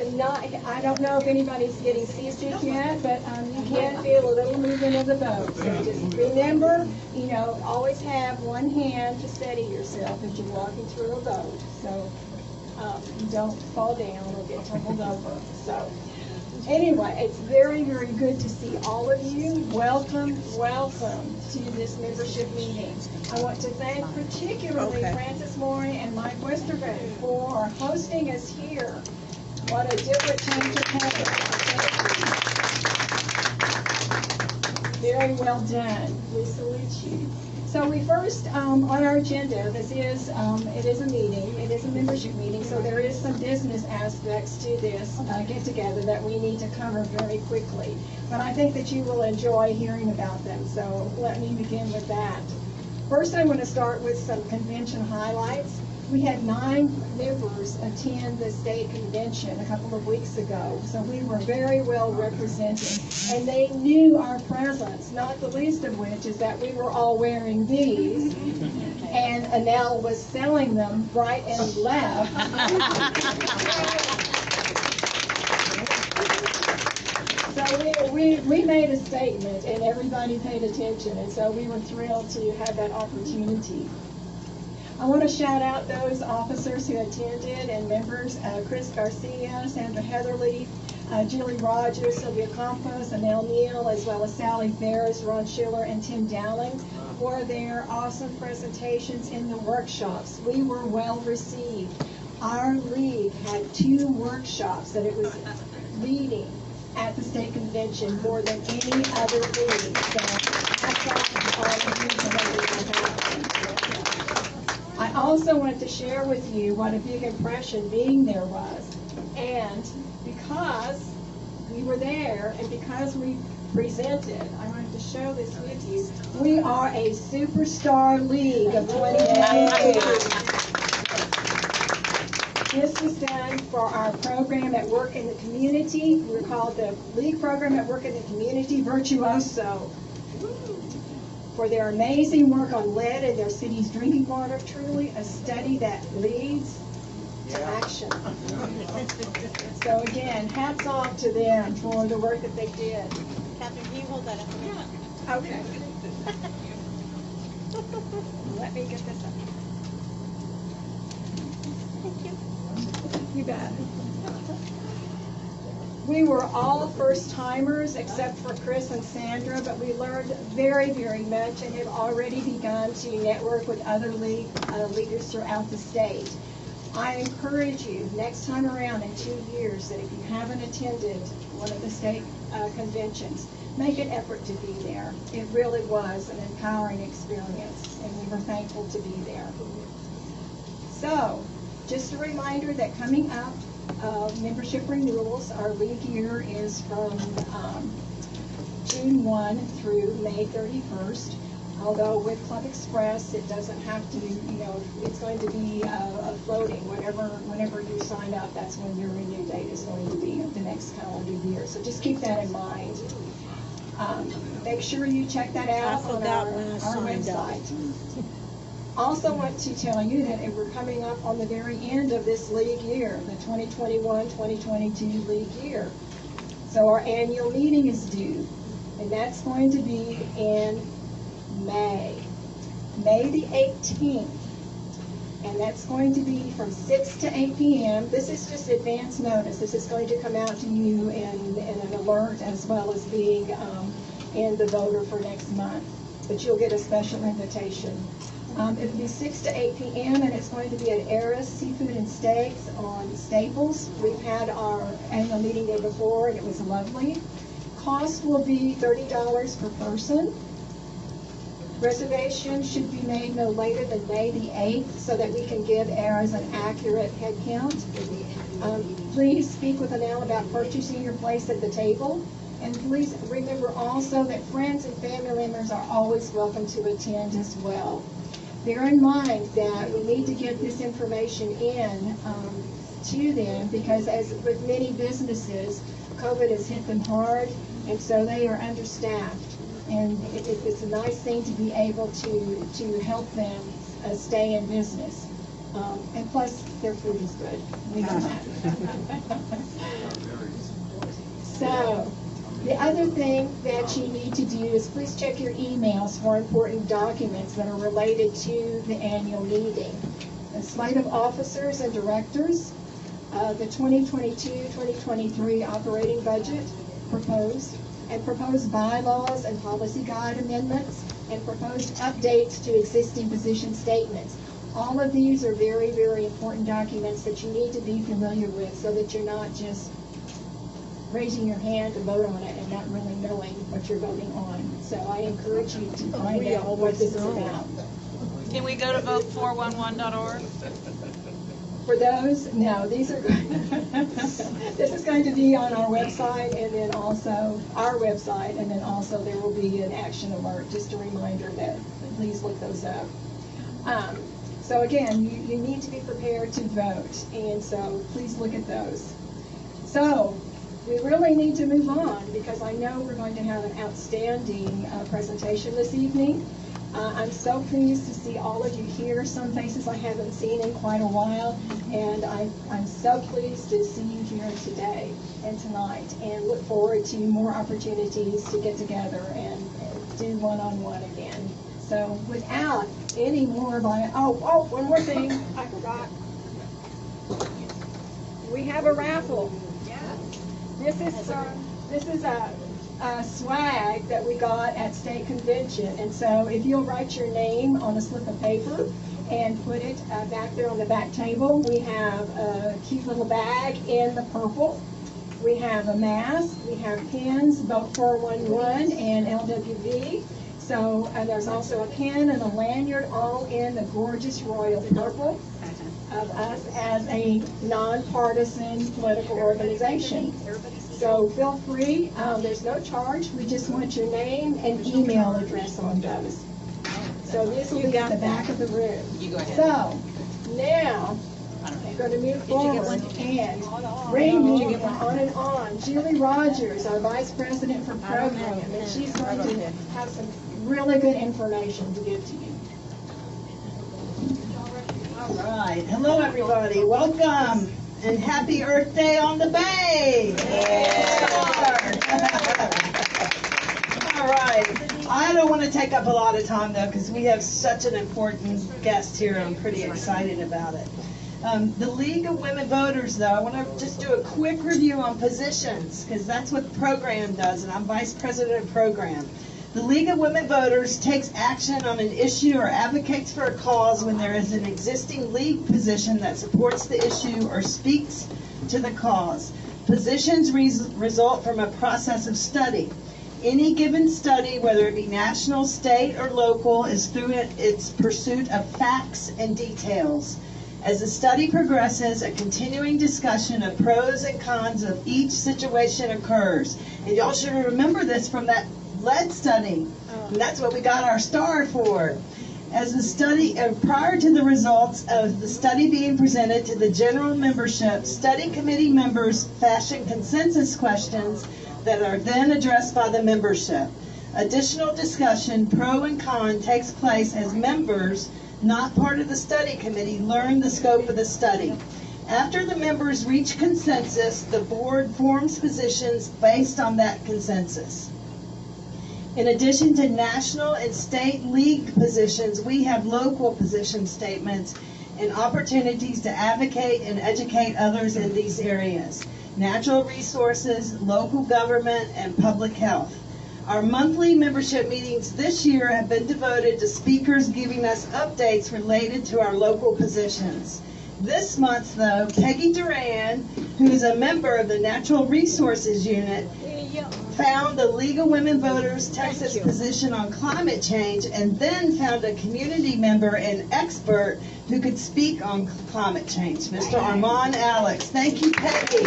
I don't know if anybody's getting seasick yet, but you can feel a little movement of the boat. So just remember, always have one hand to steady yourself as you're walking through a boat, so you don't fall down or get tumbled over. So anyway, it's very, very good to see all of you. Welcome, welcome to this membership meeting. I want to thank particularly Francis Morey and Mike Westergren for hosting us here. What a different change of pace. Very well done. We salute you. So we first, on our agenda, it is a meeting, it is a membership meeting, so there is some business aspects to this get-together that we need to cover very quickly. But I think that you will enjoy hearing about them, so let me begin with that. First, I want to start with some convention highlights. We had 9 members attend the state convention a couple of weeks ago, so we were very well represented, and they knew our presence, not the least of which is that we were all wearing these, and Annelle was selling them right and left. So we made a statement, and everybody paid attention, and so we were thrilled to have that opportunity. I want to shout out those officers who attended and members, Chris Garcia, Sandra Heatherly, Julie Rogers, Sylvia Campos, Annelle Neal, as well as Sally Ferris, Ron Schiller, and Tim Dowling for their awesome presentations in the workshops. We were well received. Our league had 2 workshops that it was leading at the state convention more than any other league. So that's all of you for making that happen. I also want to share with you what a big impression being there was. And because we were there and because we presented, I wanted to show this with you. We are a superstar league of 2022. This was done for our program at Work in the Community. We call the League Program at Work in the Community Virtuoso. For their amazing work on lead in their city's drinking water, truly a study that leads to action. So again, hats off to them for the work that they did. Catherine, can you hold that up for me? Okay. Let me get this up. Thank you. You bet. We were all first-timers except for Chris and Sandra, but we learned very, very much and have already begun to network with other leaders throughout the state. I encourage you, next time around in 2 years, that if you haven't attended one of the state conventions, make an effort to be there. It really was an empowering experience, and we were thankful to be there. So, just a reminder that coming up, membership renewals, our league year is from June 1 through May 31st. Although with Club Express, it doesn't have to, it's going to be a floating. Whenever you sign up, that's when your renew date is going to be of the next calendar year. So just keep that in mind. Make sure you check that out on our website. Also want to tell you that we're coming up on the very end of this league year, the 2021-2022 league year. So our annual meeting is due, and that's going to be in May the 18th. And that's going to be from 6 to 8 p.m. This is just advance notice. This is going to come out to you in an alert as well as being in the voter for next month. But you'll get a special invitation. It'll be 6 to 8 p.m. and it's going to be at Eris Seafood and Steaks on Staples. We've had our annual meeting there before and it was lovely. Cost will be $30 per person. Reservation should be made no later than May the 8th so that we can give Eris an accurate head count. Please speak with Annelle about purchasing your place at the table. And please remember also that friends and family members are always welcome to attend as well. Bear in mind that we need to get this information in to them because as with many businesses, COVID has hit them hard and so they are understaffed. And it's a nice thing to be able to help them stay in business. And plus, their food is good. We know that. The other thing that you need to do is please check your emails for important documents that are related to the annual meeting. A slate of officers and directors, the 2022-2023 operating budget proposed, and proposed bylaws and policy guide amendments, and proposed updates to existing position statements. All of these are very, very important documents that you need to be familiar with so that you're not just raising your hand to vote on it and not really knowing what you're voting on. So I encourage you to find out what this is about. Can we go to vote411.org? For those, no, these are, this is going to be on our website, and then also our website, and then also there will be an action alert, just a reminder that please look those up. So again, you need to be prepared to vote, and so please look at those. So we really need to move on because I know we're going to have an outstanding presentation this evening. I'm so pleased to see all of you here. Some faces I haven't seen in quite a while, and I'm so pleased to see you here today and tonight, and look forward to more opportunities to get together and do one-on-one again. So without any more one more thing, I forgot. We have a raffle. This is a swag that we got at state convention, and so if you'll write your name on a slip of paper and put it back there on the back table, we have a cute little bag in the purple. We have a mask, we have pins, Vote 411 and LWV. So there's also a pin and a lanyard, all in the gorgeous royal purple of us as a nonpartisan political organization. So feel free, there's no charge, we just want your name and email address on those. So this will be at the back of the room. So now, I'm going to move forward and bring you on and on. Julie Rogers, our Vice President for Program, and she's going to have some really good information to give to you. All right. Hello, everybody. Welcome. And happy Earth Day on the Bay. All right. I don't want to take up a lot of time, though, because we have such an important guest here. I'm pretty excited about it. The League of Women Voters, though, I want to just do a quick review on positions, because that's what the program does, and I'm Vice President of Program. The League of Women Voters takes action on an issue or advocates for a cause when there is an existing league position that supports the issue or speaks to the cause. Positions result from a process of study. Any given study, whether it be national, state, or local, is through its pursuit of facts and details. As the study progresses, a continuing discussion of pros and cons of each situation occurs. And y'all should remember this from that lead study. And that's what we got our star for. As the study, prior to the results of the study being presented to the general membership, study committee members fashion consensus questions that are then addressed by the membership. Additional discussion, pro and con, takes place as members, not part of the study committee, learn the scope of the study. After the members reach consensus, the board forms positions based on that consensus. In addition to national and state league positions, we have local position statements and opportunities to advocate and educate others in these areas: natural resources, local government, and public health. Our monthly membership meetings this year have been devoted to speakers giving us updates related to our local positions. This month, though, Peggy Duran, who is a member of the Natural Resources Unit, found the League of Women Voters Texas position on climate change, and then found a community member and expert who could speak on climate change, Mr. Armon Alex. Thank you, Peggy.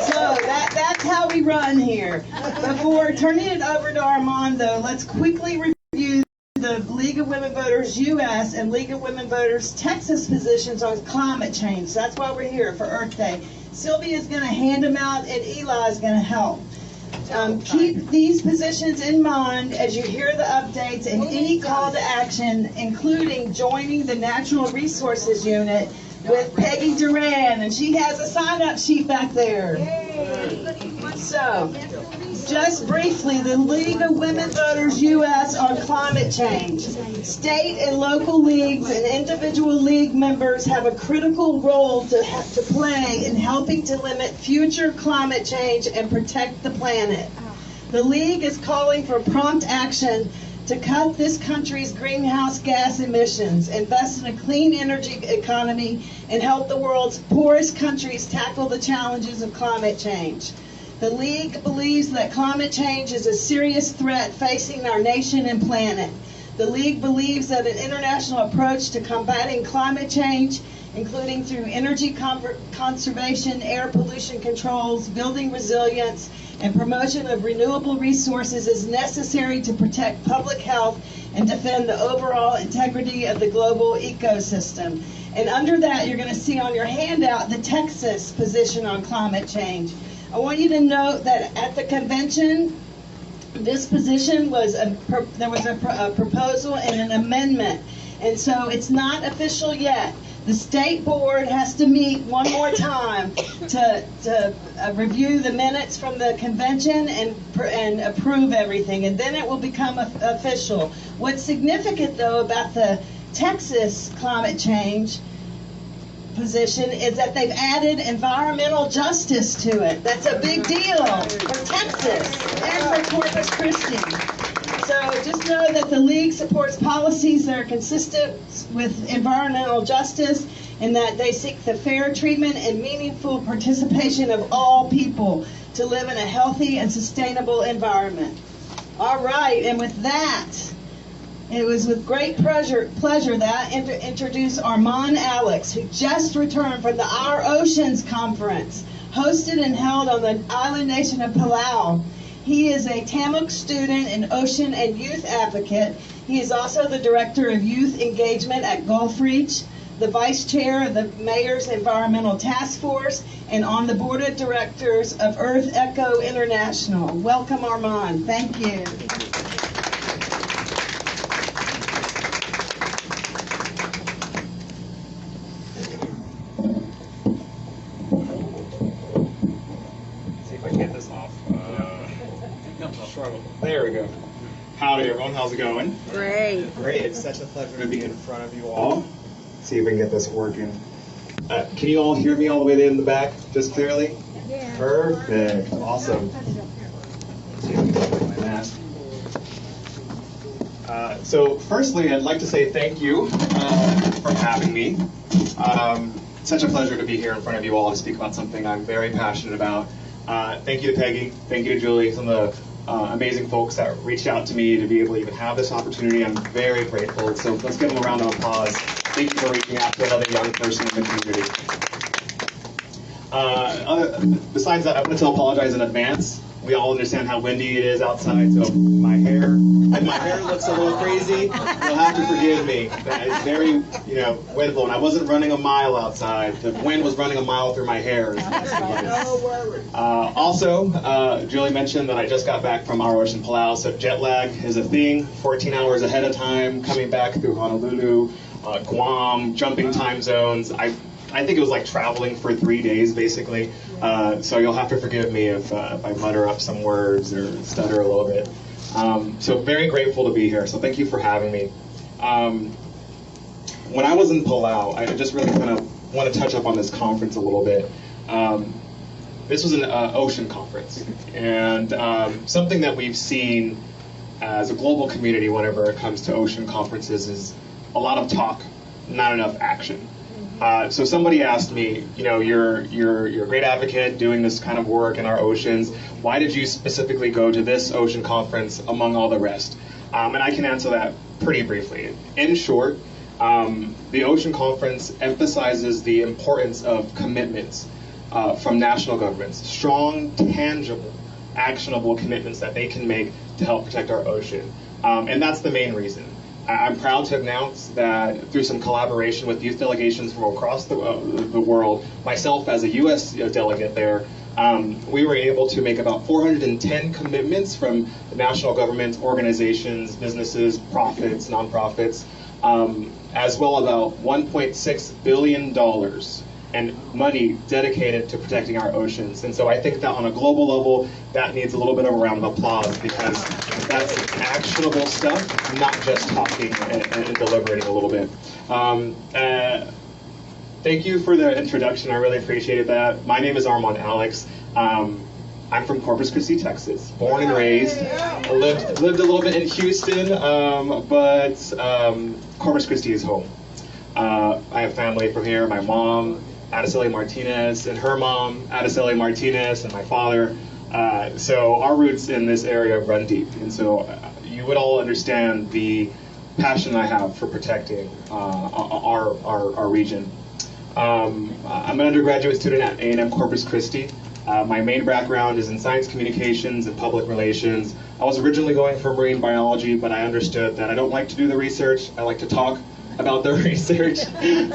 So that's how we run here. Before turning it over to Armand, though, let's quickly review the League of Women Voters U.S. and League of Women Voters Texas positions on climate change. That's why we're here for Earth Day. Sylvia's going to hand them out, and Eli is going to help. Keep these positions in mind as you hear the updates and any call to action, including joining the Natural Resources Unit, with Peggy Duran, and she has a sign-up sheet back there. So, just briefly, the League of Women Voters U.S. on climate change. State and local leagues and individual league members have a critical role to play in helping to limit future climate change and protect the planet. The League is calling for prompt action to cut this country's greenhouse gas emissions, invest in a clean energy economy, and help the world's poorest countries tackle the challenges of climate change. The League believes that climate change is a serious threat facing our nation and planet. The League believes that an international approach to combating climate change, including through energy conservation, air pollution controls, building resilience, and promotion of renewable resources is necessary to protect public health and defend the overall integrity of the global ecosystem. And under that, you're going to see on your handout the Texas position on climate change. I want you to note that at the convention, this position was there was a proposal and an amendment, and so it's not official yet. The state board has to meet one more time to review the minutes from the convention and approve everything, and then it will become official. What's significant, though, about the Texas climate change position is that they've added environmental justice to it. That's a big deal for Texas and for Corpus Christi. So just know that the League supports policies that are consistent with environmental justice and that they seek the fair treatment and meaningful participation of all people to live in a healthy and sustainable environment. All right, and with that, it was with great pleasure that I introduce Armon Alex, who just returned from the Our Oceans Conference, hosted and held on the island nation of Palau. He is a Tamuk student and ocean and youth advocate. He is also the Director of Youth Engagement at Gulf Reach, the Vice Chair of the Mayor's Environmental Task Force, and on the Board of Directors of Earth Echo International. Welcome, Armon. Thank you. Get this off. There we go. Howdy, everyone. How's it going? Great. Great. It's such a pleasure to be in front of you all. See if we can get this working. Can you all hear me all the way in the back, just clearly? Yeah. Perfect. Awesome. See if I can get my mask. So, firstly, I'd like to say thank you for having me. Such a pleasure to be here in front of you all to speak about something I'm very passionate about. Thank you to Peggy, thank you to Julie, some of the amazing folks that reached out to me to be able to even have this opportunity. I'm very grateful. So let's give them a round of applause. Thank you for reaching out to another young person in the community. Besides that, I wanted to apologize in advance. We all understand how windy it is outside, so if my hair looks a little crazy, you'll have to forgive me. It's very, windful, and I wasn't running a mile outside. The wind was running a mile through my hair. Also, Julie mentioned that I just got back from Our Ocean Palau, so jet lag is a thing. 14 hours ahead of time, coming back through Honolulu, Guam, jumping time zones. I think it was like traveling for 3 days, basically. So you'll have to forgive me if I mutter up some words or stutter a little bit. So very grateful to be here. So thank you for having me. When I was in Palau, I just really kind of want to touch up on this conference a little bit. This was an ocean conference, and something that we've seen as a global community whenever it comes to ocean conferences is a lot of talk, not enough action. So somebody asked me, you're a great advocate doing this kind of work in our oceans. Why did you specifically go to this ocean conference among all the rest? And I can answer that pretty briefly. In short, the ocean conference emphasizes the importance of commitments from national governments, strong, tangible, actionable commitments that they can make to help protect our ocean. And that's the main reason. I'm proud to announce that through some collaboration with youth delegations from across the world, myself as a U.S. delegate there, we were able to make about 410 commitments from national governments, organizations, businesses, profits, nonprofits, as well about $1.6 billion and money dedicated to protecting our oceans. And so I think that on a global level, that needs a little bit of a round of applause, because that's actionable stuff, not just talking and deliberating a little bit. Thank you for the introduction. I really appreciated that. My name is Armon Alex. I'm from Corpus Christi, Texas, born and raised. Lived a little bit in Houston, but Corpus Christi is home. I have family from here. My mom, Araceli Martinez, and her mom, Araceli Martinez, and my father. So our roots in this area run deep, and so you would all understand the passion I have for protecting our region. I'm an undergraduate student at A&M Corpus Christi. My main background is in science communications and public relations. I was originally going for marine biology, but I understood that I don't like to do the research. I like to talk about the research,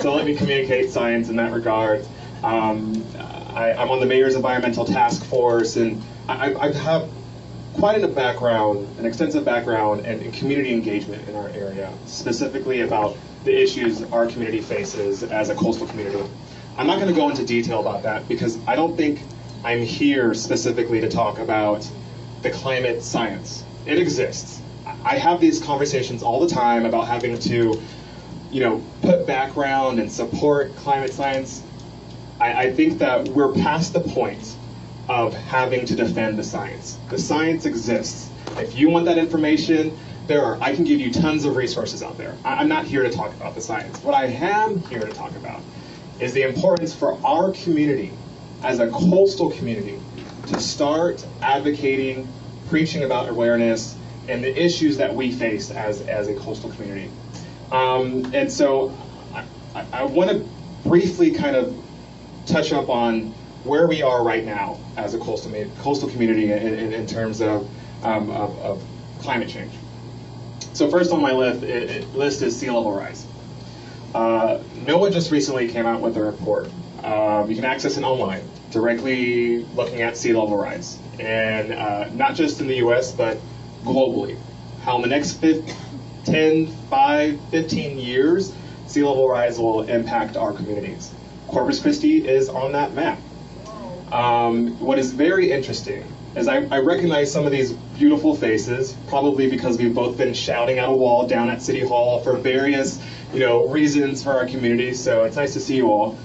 so let me communicate science in that regard. I'm on the Mayor's Environmental Task Force, and I have quite an extensive background in community engagement in our area, specifically about the issues our community faces as a coastal community. I'm not going to go into detail about that because I don't think I'm here specifically to talk about the climate science. It exists. I have these conversations all the time about having to, put background and support climate science. I think that we're past the point of having to defend the science. The science exists. If you want that information, I can give you tons of resources out there. I'm not here to talk about the science. What I am here to talk about is the importance for our community, as a coastal community, to start advocating, preaching about awareness, and the issues that we face as a coastal community. And so I want to briefly kind of touch up on where we are right now as a coastal community in terms of climate change. So first on my list is sea level rise. NOAA just recently came out with a report. You can access it online, directly looking at sea level rise. And not just in the US, but globally. How in the next 15 years, sea level rise will impact our communities. Corpus Christi is on that map. What is very interesting is I recognize some of these beautiful faces, probably because we've both been shouting at a wall down at City Hall for various, reasons for our community. So it's nice to see you all.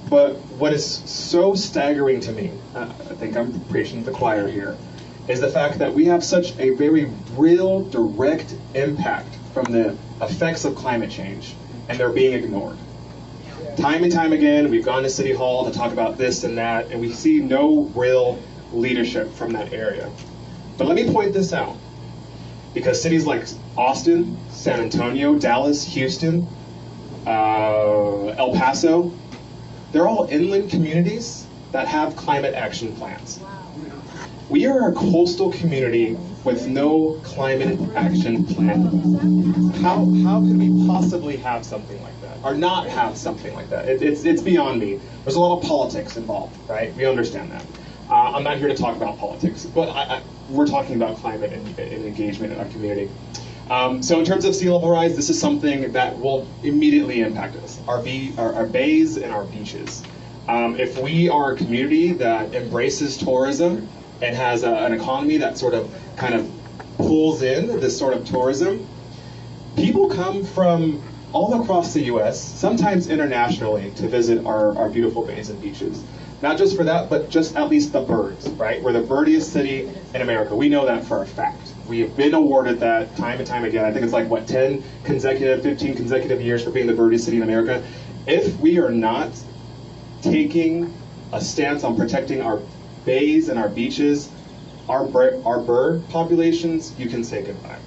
But what is so staggering to me, I think I'm preaching to the choir here, is the fact that we have such a very real, direct impact from the effects of climate change, and they're being ignored. Time and time again, we've gone to City Hall to talk about this and that, and we see no real leadership from that area. But let me point this out, because cities like Austin, San Antonio, Dallas, Houston, El Paso, they're all inland communities that have climate action plans. We are a coastal community with no climate action plan. How could we possibly have something like that, or not have something like that? It's beyond me. There's a lot of politics involved, right? We understand that. I'm not here to talk about politics, but we're talking about climate and engagement in our community. So in terms of sea level rise, this is something that will immediately impact us, our bays and our beaches. If we are a community that embraces tourism and has an economy that sort of kind of pulls in this sort of tourism, people come from all across the US, sometimes internationally, to visit our beautiful bays and beaches. Not just for that, but just at least the birds, right? We're the birdiest city in America. We know that for a fact. We have been awarded that time and time again. I think it's like, 15 consecutive years for being the birdiest city in America. If we are not taking a stance on protecting our bays and our beaches, our bird populations, you can say goodbye.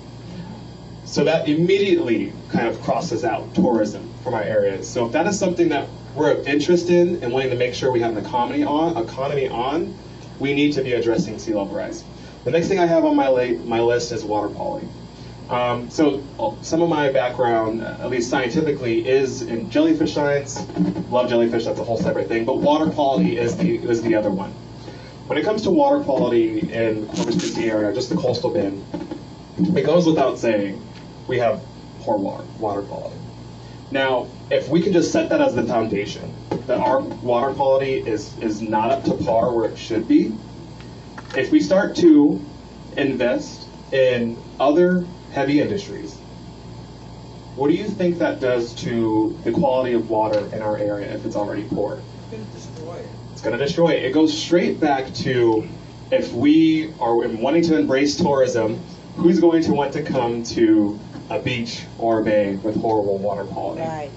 So that immediately kind of crosses out tourism from our areas. So if that is something that we're interested in and wanting to make sure we have an economy on, we need to be addressing sea level rise. The next thing I have on my list is water quality. So some of my background, at least scientifically, is in jellyfish science. Love jellyfish, that's a whole separate thing, but water quality is the other one. When it comes to water quality in Corpus Christi area, just the coastal bend, it goes without saying, we have poor water quality. Now, if we can just set that as the foundation, that our water quality is not up to par where it should be, if we start to invest in other heavy industries, what do you think that does to the quality of water in our area if it's already poor? It's going to destroy it. It's going to destroy it. It goes straight back to, if we are wanting to embrace tourism, who's going to want to come to a beach or a bay with horrible water quality? Right.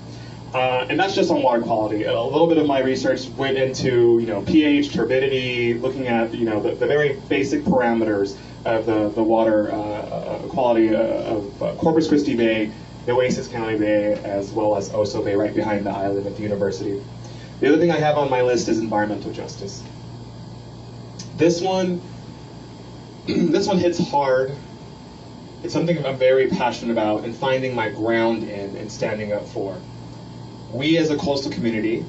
And that's just on water quality. A little bit of my research went into, pH, turbidity, looking at, the very basic parameters of the water quality of Corpus Christi Bay, Nueces County Bay, as well as Oso Bay, right behind the island at the university. The other thing I have on my list is environmental justice. This one hits hard. It's something I'm very passionate about and finding my ground in and standing up for. We as a coastal community,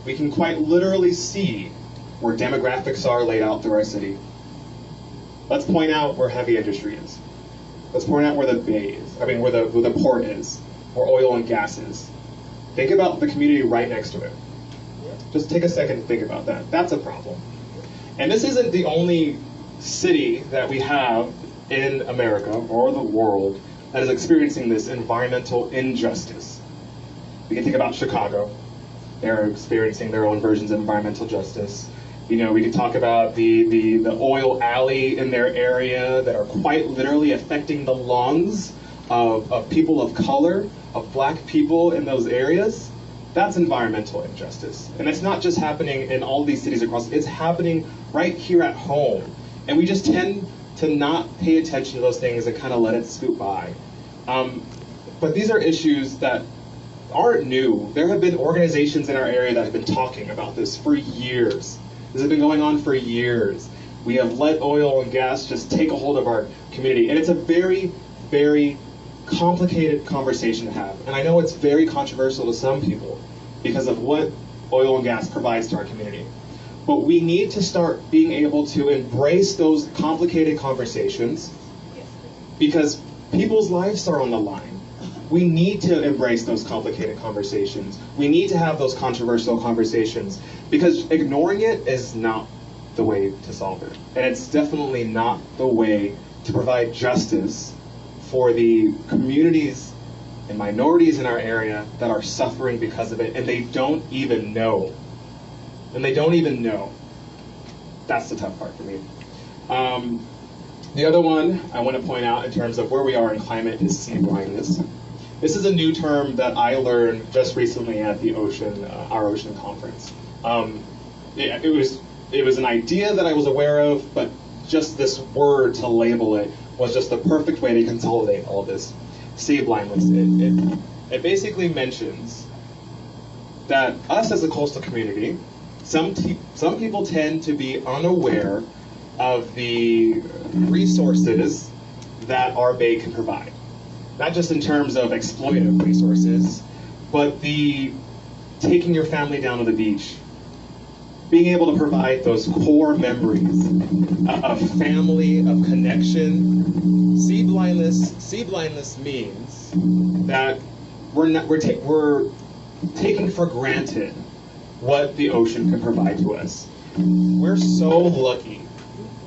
we can quite literally see where demographics are laid out through our city. Let's point out where heavy industry is. Let's point out where the bay is. Where the port is, where oil and gas is. Think about the community right next to it. Just take a second to think about that. That's a problem. And this isn't the only city that we have in America or the world that is experiencing this environmental injustice. We can think about Chicago. They're experiencing their own versions of environmental justice. We can talk about the oil alley in their area that are quite literally affecting the lungs of people of color, of black people in those areas. That's environmental injustice. And it's not just happening in all these cities across, it's happening right here at home. And we just tend to not pay attention to those things and kind of let it scoot by. But these are issues that aren't new. There have been organizations in our area that have been talking about this for years. This has been going on for years. We have let oil and gas just take a hold of our community. And it's a very, very complicated conversation to have. And I know it's very controversial to some people because of what oil and gas provides to our community. But we need to start being able to embrace those complicated conversations because people's lives are on the line. We need to embrace those complicated conversations. We need to have those controversial conversations because ignoring it is not the way to solve it. And it's definitely not the way to provide justice for the communities and minorities in our area that are suffering because of it, and they don't even know. That's the tough part for me. The other one I want to point out in terms of where we are in climate is sea blindness. This is a new term that I learned just recently at the our ocean conference. It was an idea that I was aware of, but just this word to label it was just the perfect way to consolidate all of this. Sea blindness. It basically mentions that us as a coastal community, some people tend to be unaware of the resources that our bay can provide. Not just in terms of exploitative resources, but the taking your family down to the beach, being able to provide those core memories of family, of connection. Sea blindness means that we're taking for granted what the ocean can provide to us. We're so lucky.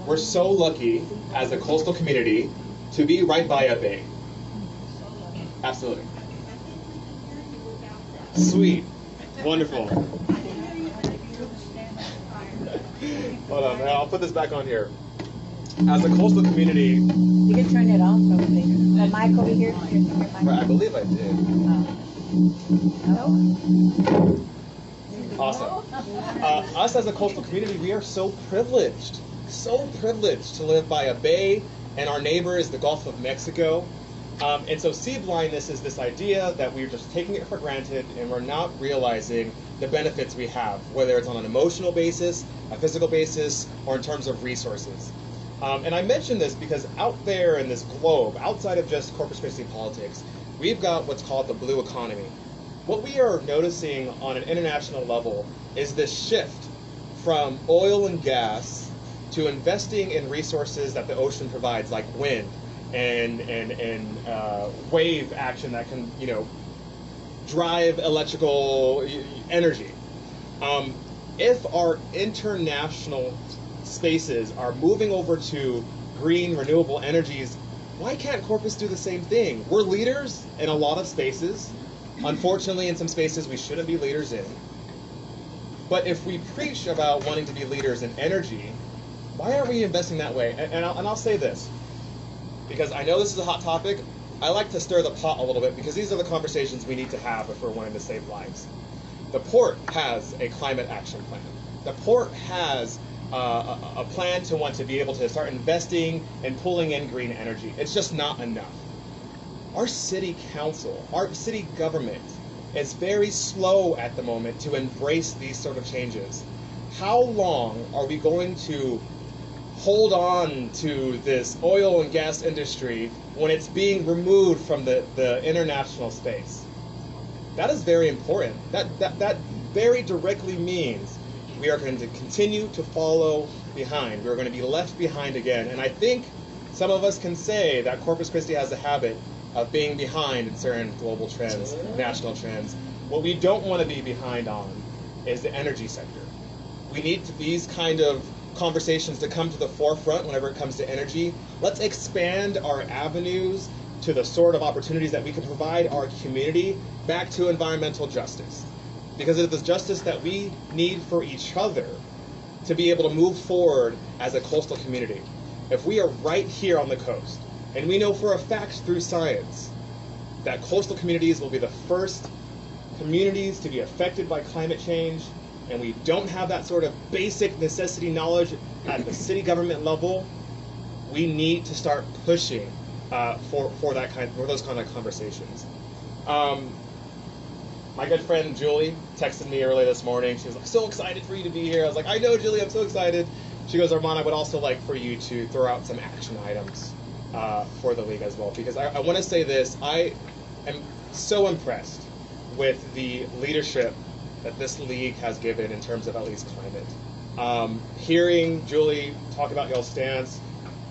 We're so lucky as a coastal community to be right by a bay. Absolutely. Sweet. Wonderful. Hold on, I'll put this back on here. As a coastal community... You can turn it off over there. The mic over here. I believe I did. Awesome. Us as a coastal community, we are so privileged to live by a bay, and our neighbor is the Gulf of Mexico. And so sea blindness is this idea that we're just taking it for granted and we're not realizing the benefits we have, whether it's on an emotional basis, a physical basis, or in terms of resources. And I mention this because out there in this globe, outside of just Corpus Christi politics, we've got what's called the blue economy. What we are noticing on an international level is this shift from oil and gas to investing in resources that the ocean provides, like wind and wave action that can, drive electrical energy. If our international spaces are moving over to green renewable energies, why can't Corpus do the same thing? We're leaders in a lot of spaces. Unfortunately, in some spaces we shouldn't be leaders in. But if we preach about wanting to be leaders in energy, why aren't we investing that way? And I'll say this, because I know this is a hot topic. I like to stir the pot a little bit because these are the conversations we need to have if we're wanting to save lives. The port has a climate action plan. The port has a plan to want to be able to start investing and pulling in green energy. It's just not enough. Our city council, our city government is very slow at the moment to embrace these sort of changes. How long are we going to hold on to this oil and gas industry when it's being removed from the international space? That is very important. That very directly means we are going to continue to follow behind. We're going to be left behind again. And I think some of us can say that Corpus Christi has a habit of being behind in certain global trends, national trends. What we don't want to be behind on is the energy sector. We need these kind of conversations to come to the forefront whenever it comes to energy. Let's expand our avenues to the sort of opportunities that we can provide our community back to environmental justice. Because it is the justice that we need for each other to be able to move forward as a coastal community. If we are right here on the coast, and we know for a fact through science that coastal communities will be the first communities to be affected by climate change, and we don't have that sort of basic necessity knowledge at the city government level, we need to start pushing for those kind of conversations. My good friend Julie texted me early this morning. She was like, "So excited for you to be here." I was like, "I know, Julie, I'm so excited." She goes, "Armon, I would also like for you to throw out some action items for the league as well, because I want to say this. I am so impressed with the leadership that this league has given in terms of at least climate. Hearing Julie talk about y'all's stance,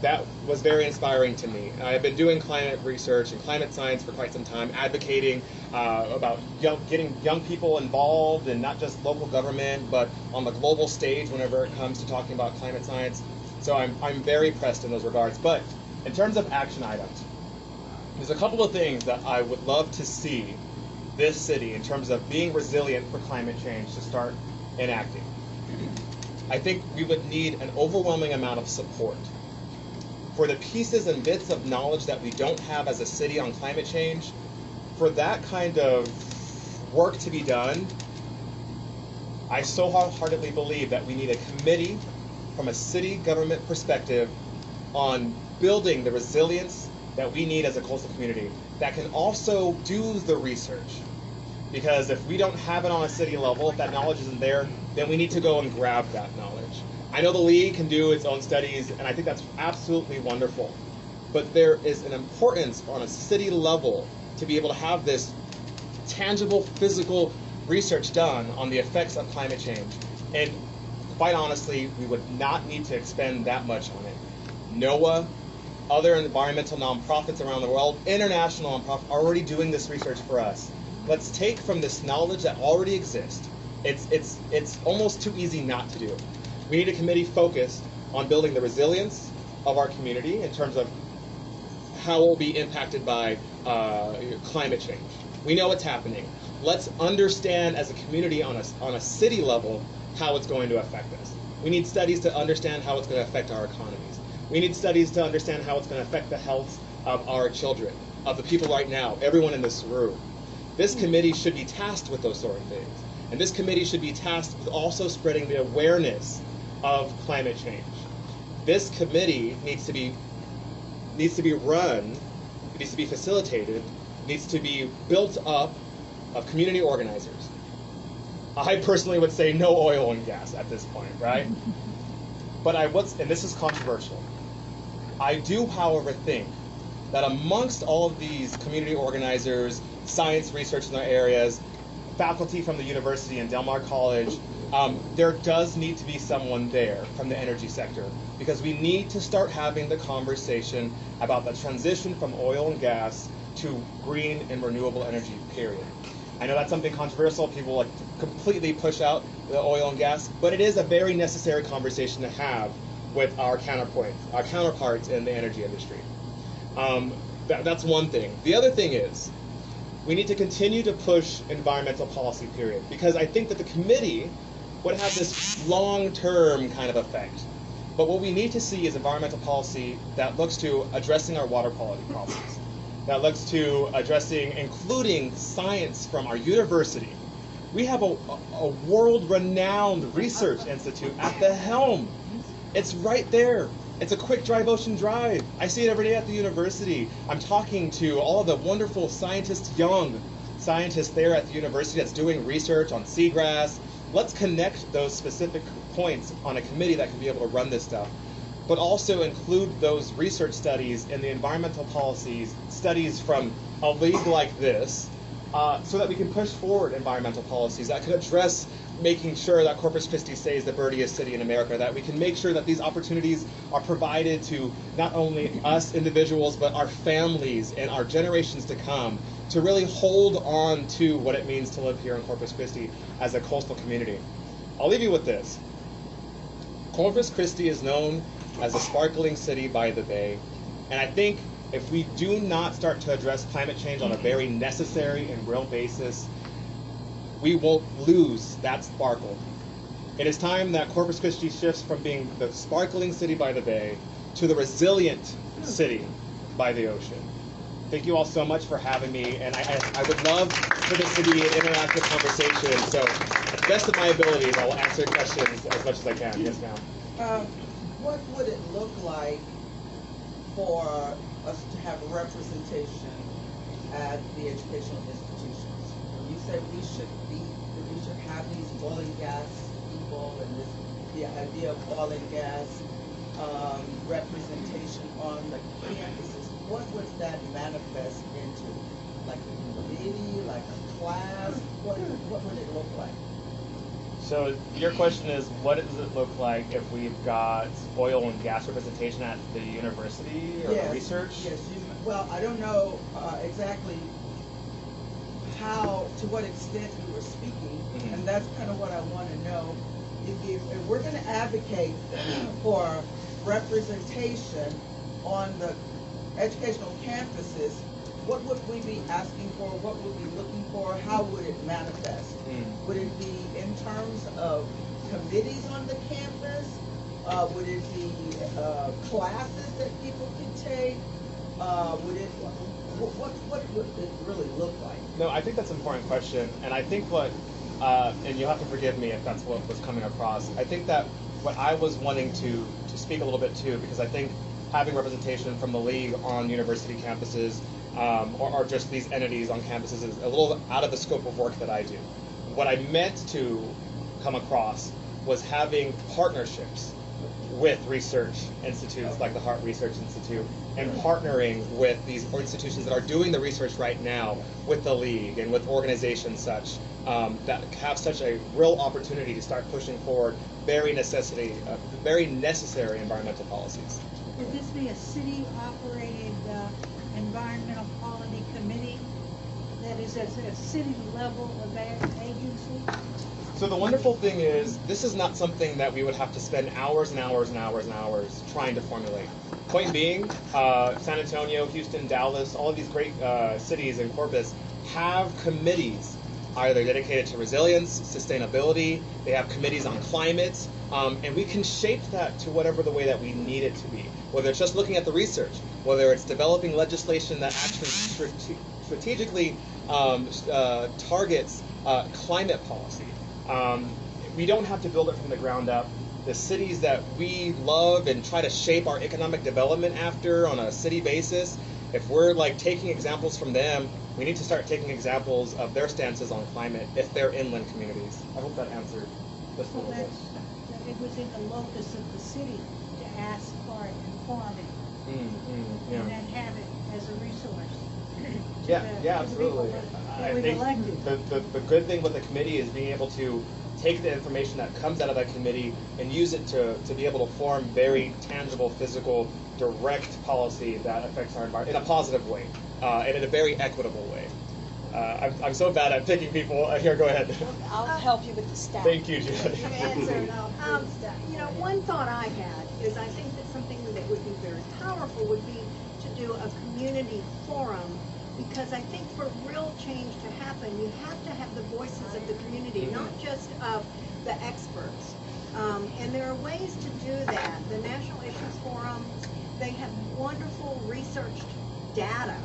that was very inspiring to me. I've been doing climate research and climate science for quite some time, advocating about getting young people involved in not just local government, but on the global stage whenever it comes to talking about climate science. So I'm very pressed in those regards. But in terms of action items, there's a couple of things that I would love to see this city, in terms of being resilient for climate change, to start enacting. I think we would need an overwhelming amount of support for the pieces and bits of knowledge that we don't have as a city on climate change. For that kind of work to be done, I so wholeheartedly believe that we need a committee from a city government perspective on building the resilience that we need as a coastal community that can also do the research. Because if we don't have it on a city level, if that knowledge isn't there, then we need to go and grab that knowledge. I know the league can do its own studies, and I think that's absolutely wonderful. But there is an importance on a city level to be able to have this tangible, physical research done on the effects of climate change. And quite honestly, we would not need to expend that much on it. NOAA, other environmental nonprofits around the world, international nonprofits, are already doing this research for us. Let's take from this knowledge that already exists. It's almost too easy not to do. We need a committee focused on building the resilience of our community in terms of how it will be impacted by climate change. We know it's happening. Let's understand as a community on a city level how it's going to affect us. We need studies to understand how it's going to affect our economies. We need studies to understand how it's going to affect the health of our children, of the people right now, everyone in this room. This committee should be tasked with those sort of things. And this committee should be tasked with also spreading the awareness of climate change. This committee needs to be run, it needs to be facilitated, needs to be built up of community organizers. I personally would say no oil and gas at this point, right? But and this is controversial, I do, however, think that amongst all of these community organizers, science research in their areas, faculty from the university and Del Mar College, there does need to be someone there from the energy sector, because we need to start having the conversation about the transition from oil and gas to green and renewable energy, period. I know that's something controversial. People like to completely push out the oil and gas, but it is a very necessary conversation to have with our counterparts in the energy industry. That's one thing. The other thing is, we need to continue to push environmental policy, period, because I think that the committee would have this long-term kind of effect. But what we need to see is environmental policy that looks to addressing our water quality problems, that looks to addressing, including science from our university. We have a world-renowned research institute at the helm. It's right there. It's a quick drive ocean drive. I see it every day at the university. I'm talking to all of the wonderful scientists, young scientists there at the university that's doing research on seagrass. Let's connect those specific points on a committee that can be able to run this stuff, but also include those research studies in the environmental policies, studies from a league like this, so that we can push forward environmental policies that could address making sure that Corpus Christi stays the birdiest city in America, that we can make sure that these opportunities are provided to not only us individuals, but our families and our generations to come, to really hold on to what it means to live here in Corpus Christi as a coastal community. I'll leave you with this. Corpus Christi is known as a sparkling city by the bay, and I think if we do not start to address climate change on a very necessary and real basis, we won't lose that sparkle. It is time that Corpus Christi shifts from being the sparkling city by the bay to the resilient city by the ocean. Thank you all so much for having me, and I would love for this to be an interactive conversation, so to the best of my abilities, I will answer questions as much as I can. Yes, ma'am. What would it look like for us to have representation at the educational institutions? You said we should have these oil and gas people, and the idea of oil and gas representation on the campuses. What would that manifest into? Like a committee, like a class? What would it look like? So your question is, what does it look like if we've got oil and gas representation at the university or Yes, research? Yes. Well, I don't know exactly how, to what extent you were speaking, and that's kind of what I want to know. If we're going to advocate for representation on the educational campuses, what would we be asking for? What would we be looking for? How would it manifest? Would it be in terms of committees on the campus? Would it be classes that people can take? What would it really look like? No, I think that's an important question, and I think what, and you'll have to forgive me if that's what was coming across, I think that what I was wanting to speak a little bit to, because I think having representation from the league on university campuses, or just these entities on campuses, is a little out of the scope of work that I do. What I meant to come across was having partnerships with research institutes like the Hart Research Institute, and partnering with these institutions that are doing the research right now with the league and with organizations such that have such a real opportunity to start pushing forward very necessary environmental policies. Would this be a city-operated environmental quality committee that is at a city level of agency? So the wonderful thing is, this is not something that we would have to spend hours and hours and hours and hours trying to formulate. Point being, San Antonio, Houston, Dallas, all of these great cities in Corpus have committees either dedicated to resilience, sustainability, they have committees on climate, and we can shape that to whatever the way that we need it to be. Whether it's just looking at the research, whether it's developing legislation that actually strategically targets climate policy. We don't have to build it from the ground up. The cities that we love and try to shape our economic development after on a city basis, if we're like taking examples from them, we need to start taking examples of their stances on climate if they're inland communities. I hope that answered this a little bit. It was in the locus of the city to ask for it and form it, and then have it as a resource. Yeah, absolutely. I think the good thing with the committee is being able to take the information that comes out of that committee and use it to be able to form very tangible, physical, direct policy that affects our environment in a positive way and in a very equitable way. I'm so bad at picking people. Here, go ahead. I'll help you with the staff. Thank you, Judy. You answered. You know, one thought I had is I think that something that would be very powerful would be to do a community forum, because I think for real change to happen, you have to have the voices of the community, not just of the experts. And there are ways to do that. The National Issues Forum, they have wonderful researched data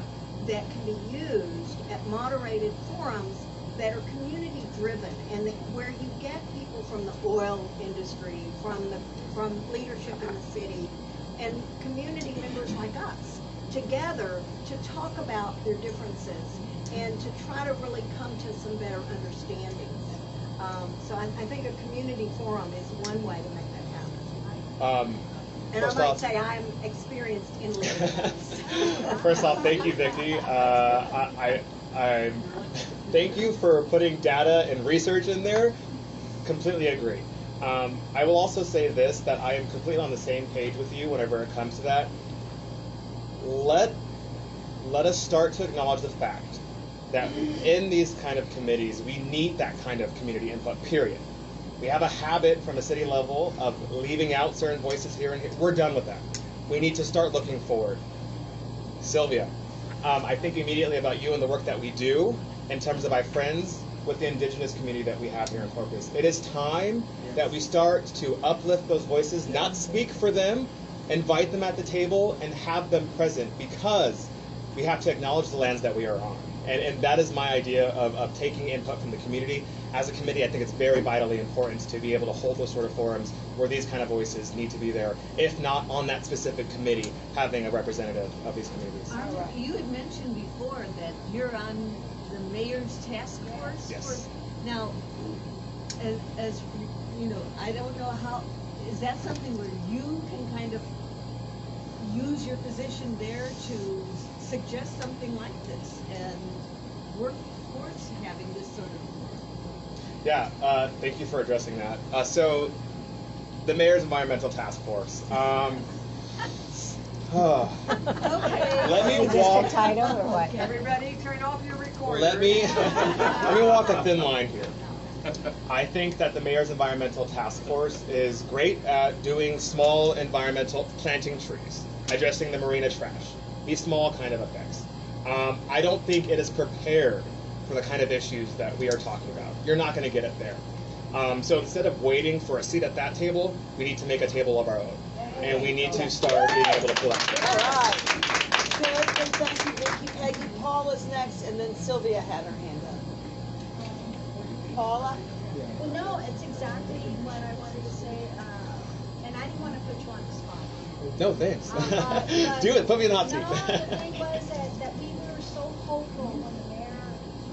that can be used at moderated forums that are community driven, and where you get people from the oil industry, from leadership in the city, and community members like us together to talk about their differences and to try to really come to some better understandings. So I think a community forum is one way to make that happen. And I might say I'm experienced in leadership. First off, thank you, Vicki. I thank you for putting data and research in there. Completely agree. I will also say this, that I am completely on the same page with you whenever it comes to that. Let us start to acknowledge the fact that in these kind of committees, we need that kind of community input, period. We have a habit from a city level of leaving out certain voices here and here. We're done with that. We need to start looking forward. Sylvia, I think immediately about you and the work that we do in terms of my friends with the indigenous community that we have here in Corpus. It is time that we start to uplift those voices, not speak for them, invite them at the table and have them present, because we have to acknowledge the lands that we are on. And that is my idea of taking input from the community. As a committee, I think it's very vitally important to be able to hold those sort of forums where these kind of voices need to be there, if not on that specific committee, having a representative of these communities. You had mentioned before that you're on the mayor's task force. Yes. Now, as you know, I don't know how, is that something where you can kind of use your position there to suggest something like this and work towards having this sort of forum? Yeah, thank you for addressing that. So, the Mayor's Environmental Task Force. Let me walk. Just a title or what? Everybody turn off your recorder. Let me walk a thin line here. I think that the Mayor's Environmental Task Force is great at doing small environmental, planting trees, addressing the marina trash, these small kind of effects. I don't think it is prepared for the kind of issues that we are talking about. You're not going to get it there. So instead of waiting for a seat at that table, we need to make a table of our own. And we need to start being able to pull up. All right. Good, and thank you, Vicki. Peggy, Paula's next, and then Sylvia had her hand up. Paula? Well, no, it's exactly what I wanted to say, and I didn't want to put you on the spot. No, thanks. Do it. Put me in the hot seat. No, the thing was that we were so hopeful when the mayor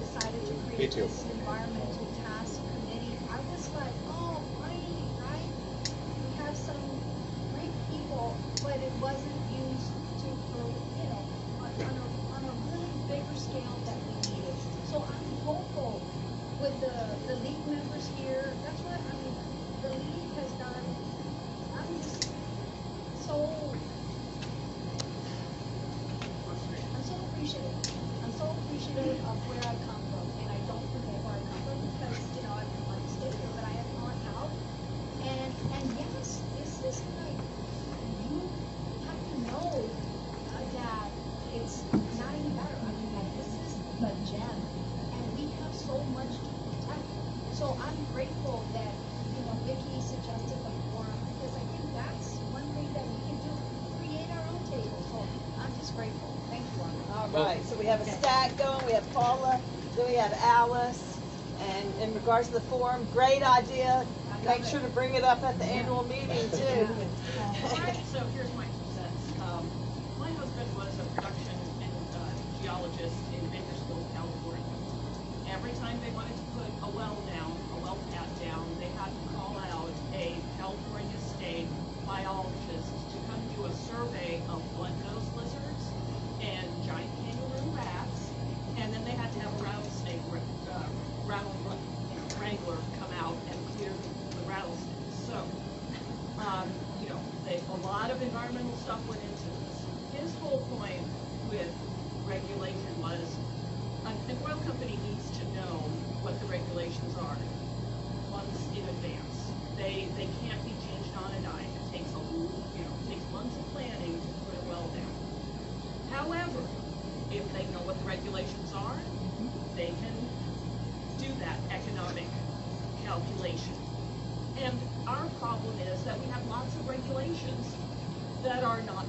decided to create this environmental task committee. I was like, oh, finally, right? We have some great people, but it wasn't used on a really bigger scale that we needed. So I'm hopeful with the league members here. That's what I mean. The league has done. I'm just so appreciative. I'm so appreciative of where I come from, and I don't forget where I come from because I've been on the state here, but I have gone out. And yes, this is like you have to know that it's not any better. I mean, like this is the gem, and we have so much to protect. So I'm grateful that Vicki suggested the forum because I think that's one thing that we can do, create our own table. So I'm just grateful. Thank you. All right, so we have a stack going. We have Paula, then we have Alice. And in regards to the forum, great idea. Make sure to bring it up at the annual meeting too. All right, so here's my 2 cents. My husband was a production and geologist in Bakersfield, California. Every time they wanted to put a well pad down, they had to call out a California state biologist to come do a survey of blunt-nosed lizards and giant kangaroo rats, and then they had to have a rattlesnake wrangler come out and clear environmental stuff went into this. His whole point with regulation was an oil company needs to know what the regulations are months in advance. They can't be changed on a dime. It takes takes months of planning to put a well down. However, if they know what the regulations are, they can do that economic calculation. And our problem is that we have lots of regulations that are not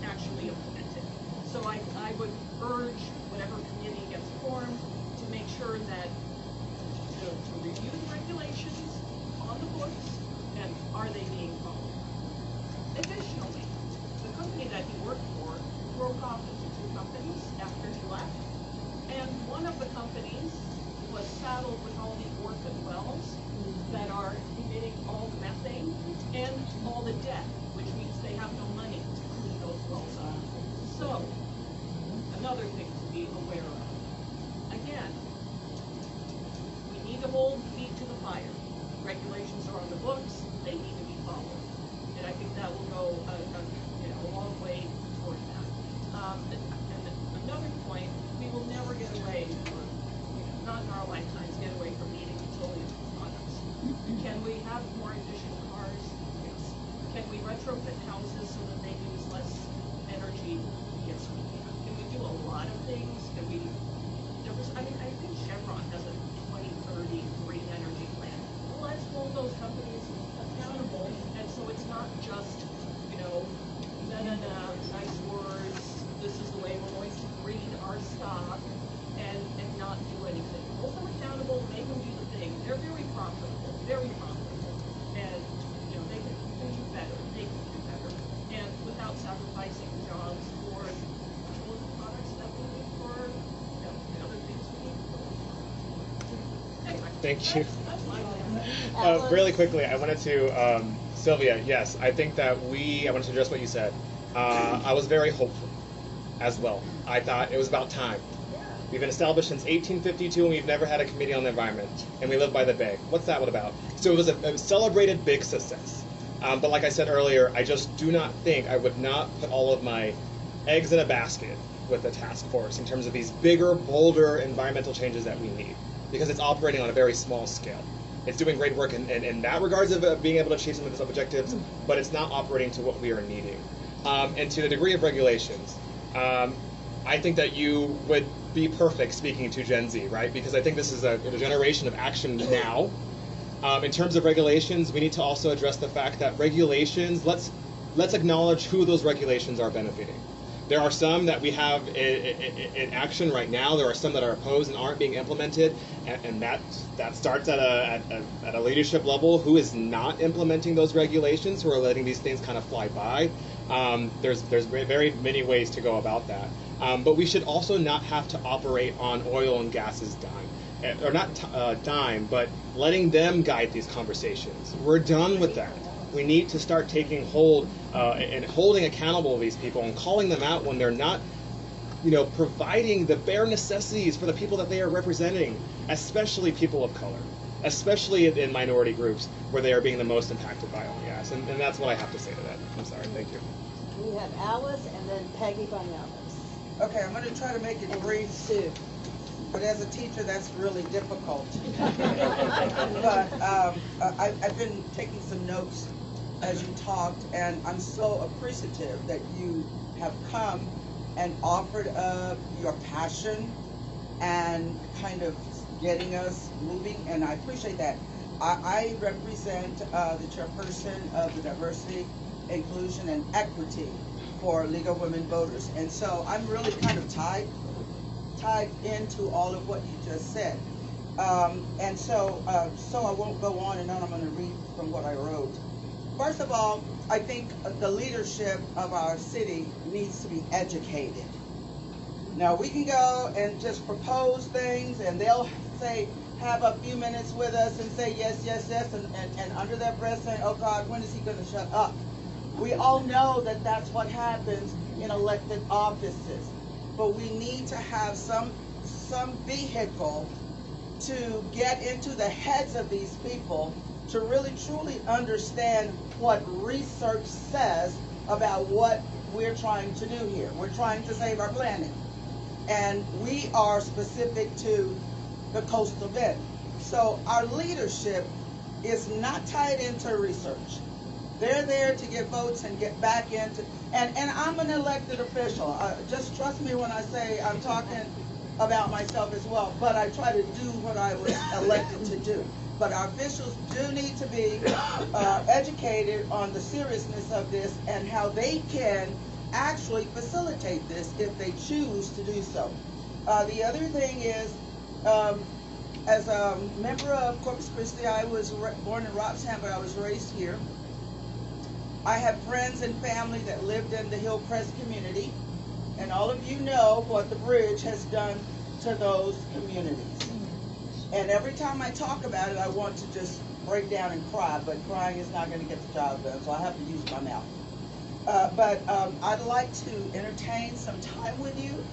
actually implemented. So I would urge whatever committee gets formed to make sure that to review the regulations on the books and are they being followed. Additionally, the company that he worked for broke off into two companies after he left, and one of the companies was saddled with all the orphan wells that are emitting all the methane and all the debt, which means they have no money to clean those wells up. So, another thing to be aware of. Again, we need to hold feet to the fire. Regulations are on the books, they need to be followed. And I think that will go a long way toward that. And another point, we will never get away, or not in our lifetimes, get away from eating petroleum products. Can we have more efficient cars? Yes. Can we retrofit houses so that they use less energy? Yes, we can. Can we do a lot of things? I think Chevron has a 2030 green energy plan. Let's hold those companies accountable, and so it's not just, nice words, this is the way we're going to green our stock, and not do anything. Hold them accountable, make them do the thing. They're very profitable, and they can do better. They can do better, and without sacrificing jobs for petroleum products that we need for the other things we need for. Anyway, Thank you. That's my plan. Really quickly, I wanted to, Sylvia, yes, I think that I wanted to address what you said. I was very hopeful as well. I thought it was about time. We've been established since 1852, and we've never had a committee on the environment, and we live by the bay. What's that one about? So it was a celebrated big success. But like I said earlier, I just do not think I would not put all of my eggs in a basket with the task force in terms of these bigger, bolder environmental changes that we need, because it's operating on a very small scale. It's doing great work in that regards of being able to achieve some of its objectives, but it's not operating to what we are needing. And to the degree of regulations, I think that you would be perfect speaking to Gen Z, right? Because I think this is a generation of action now. In terms of regulations, we need to also address the fact that regulations, let's acknowledge who those regulations are benefiting. There are some that we have in action right now. There are some that are opposed and aren't being implemented, and that starts at a leadership level. Who is not implementing those regulations? Who are letting these things kind of fly by? There's very many ways to go about that. But we should also not have to operate on oil and gas's dime, or not dime, but letting them guide these conversations. We're done with that. We need to start taking hold and holding accountable these people and calling them out when they're not, providing the bare necessities for the people that they are representing, especially people of color, especially in minority groups where they are being the most impacted by oil and gas. And that's what I have to say to that. I'm sorry. Thank you. We have Alice and then Peggy Banyamas. Okay, I'm going to try to make it brief. Sue. But as a teacher, that's really difficult. But I've been taking some notes as you talked, and I'm so appreciative that you have come and offered up your passion and kind of getting us moving, and I appreciate that. I represent the chairperson of the Diversity, Inclusion, and Equity for League of Women Voters, and so I'm really kind of tied into all of what you just said. And so I won't go on and on. I'm going to read from what I wrote. First of all, I think the leadership of our city needs to be educated. Now, we can go and just propose things, and they'll say, have a few minutes with us and say yes, yes, yes, and under their breath saying, oh God, when is he going to shut up? We all know that that's what happens in elected offices. But we need to have some vehicle to get into the heads of these people to really truly understand what research says about what we're trying to do here. We're trying to save our planet. And we are specific to the coastal bend. So our leadership is not tied into research. They're there to get votes and get back into, and I'm an elected official. Just trust me when I say I'm talking about myself as well, but I try to do what I was elected to do. But our officials do need to be educated on the seriousness of this and how they can actually facilitate this if they choose to do so. The other thing is, as a member of Corpus Christi, I was born in Robstown, but I was raised here. I have friends and family that lived in the Hillcrest community, and all of you know what the bridge has done to those communities. And every time I talk about it, I want to just break down and cry, but crying is not going to get the job done, so I have to use my mouth. But I'd like to entertain some time with you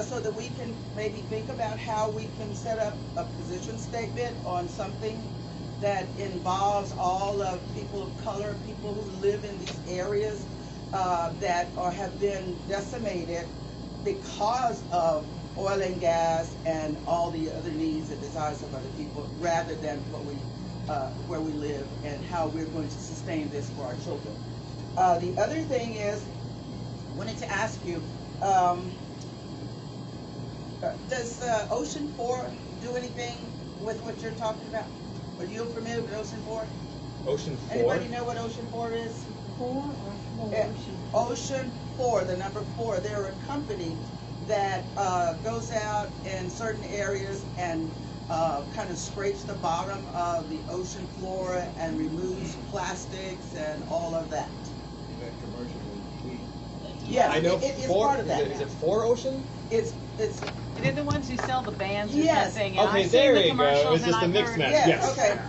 so that we can maybe think about how we can set up a position statement on something that involves all of people of color, people who live in these areas that have been decimated because of oil and gas and all the other needs and desires of other people, rather than what where we live and how we're going to sustain this for our children. The other thing is, I wanted to ask you, does Ocean 4 do anything with what you're talking about? Are you familiar with Ocean 4? Ocean 4? Anybody know what Ocean 4 is? 4 or 4? Yeah. Ocean 4, the number 4. They're a company that goes out in certain areas and kind of scrapes the bottom of the ocean floor and removes plastics and all of that. Yeah, I know it's 4. part of that. Is it 4 Ocean? It's. They're the ones who sell the bands or Yes. something. And Okay, I've there seen the you go. commercials It's just and a I've mix heard- match. Yes, Yes. okay.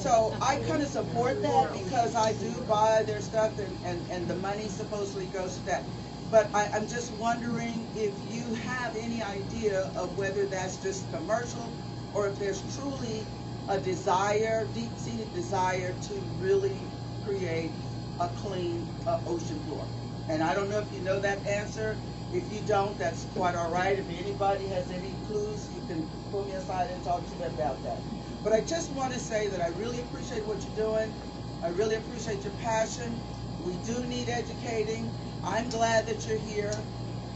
So I kind of support that because I do buy their stuff and the money supposedly goes to that. But I'm just wondering if you have any idea of whether that's just commercial or if there's truly a desire, deep-seated desire to really create a clean ocean floor. And I don't know if you know that answer. If you don't, that's quite all right. If anybody has any clues, you can pull me aside and talk to me about that. But I just want to say that I really appreciate what you're doing. I really appreciate your passion. We do need educating. I'm glad that you're here.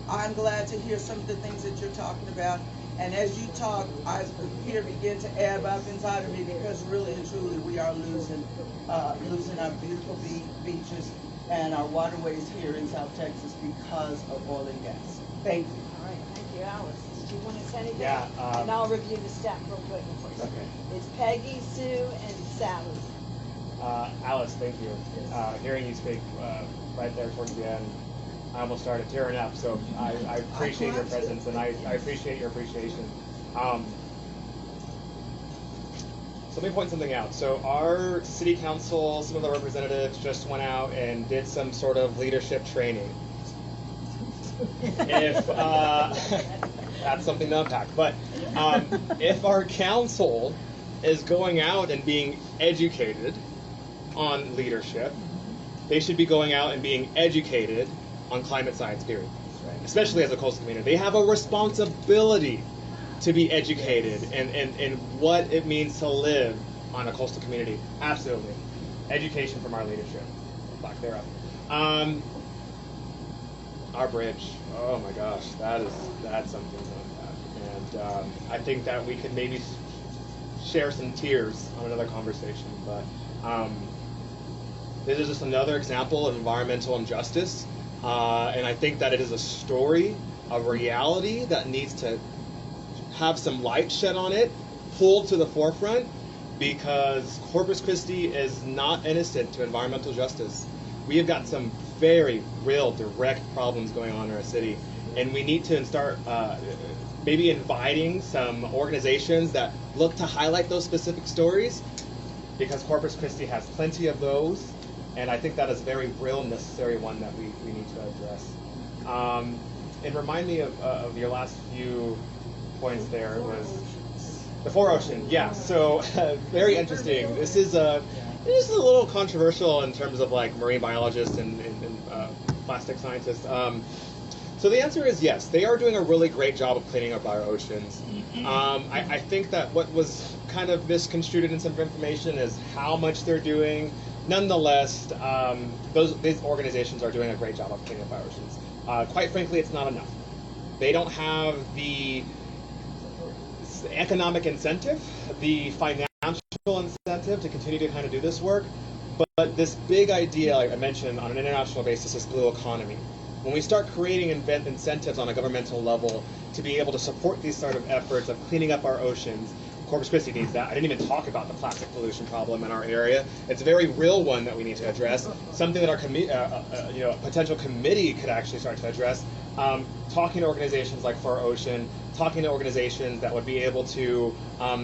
I'm glad to hear some of the things that you're talking about. And as you talk, I fear begin to ebb up inside of me because really and truly we are losing our beautiful beaches and our waterways here in South Texas because of oil and gas. Thank you. All right, thank you, Alice. Do you want to say anything? Yeah, And I'll review the staff real quick before you. Okay. It's Peggy, Sue, and Sally. Alice, thank you. Hearing you speak right there towards the end, I almost started tearing up. So I appreciate your presence and I appreciate your appreciation. So let me point something out. So our city council, some of the representatives just went out and did some sort of leadership training. If that's something to unpack, but if our council is going out and being educated on leadership, they should be going out and being educated on climate science, period. Especially as a coastal community. They have a responsibility to be educated and what it means to live on a coastal community. Absolutely. Education from our leadership. Back there up. Our bridge. Oh my gosh, that's something to unpack. And I think that we could maybe share some tears on another conversation, but this is just another example of environmental injustice, and I think that it is a story, a reality that needs to have some light shed on it, pulled to the forefront, because Corpus Christi is not innocent to environmental justice. We have got some very real, direct problems going on in our city, and we need to start maybe inviting some organizations that look to highlight those specific stories, because Corpus Christi has plenty of those, and I think that is a very real, necessary one that we need to address. And remind me of your last few points there. It was the 4 Ocean, yeah. So very interesting. This is This is a little controversial in terms of like marine biologists and plastic scientists. So the answer is yes, they are doing a really great job of cleaning up our oceans. I think that what was kind of misconstrued in some information is how much they're doing. Nonetheless, these organizations are doing a great job of cleaning up our oceans. Quite frankly, it's not enough. They don't have the economic incentive, the financial incentive to continue to kind of do this work. But this big idea, like I mentioned, on an international basis, is blue economy. When we start creating incentives on a governmental level to be able to support these sort of efforts of cleaning up our oceans, Corpus Christi needs that. I didn't even talk about the plastic pollution problem in our area. It's a very real one that we need to address. Something that our potential committee could actually start to address. Talking to organizations like For Ocean, talking to organizations that would be able to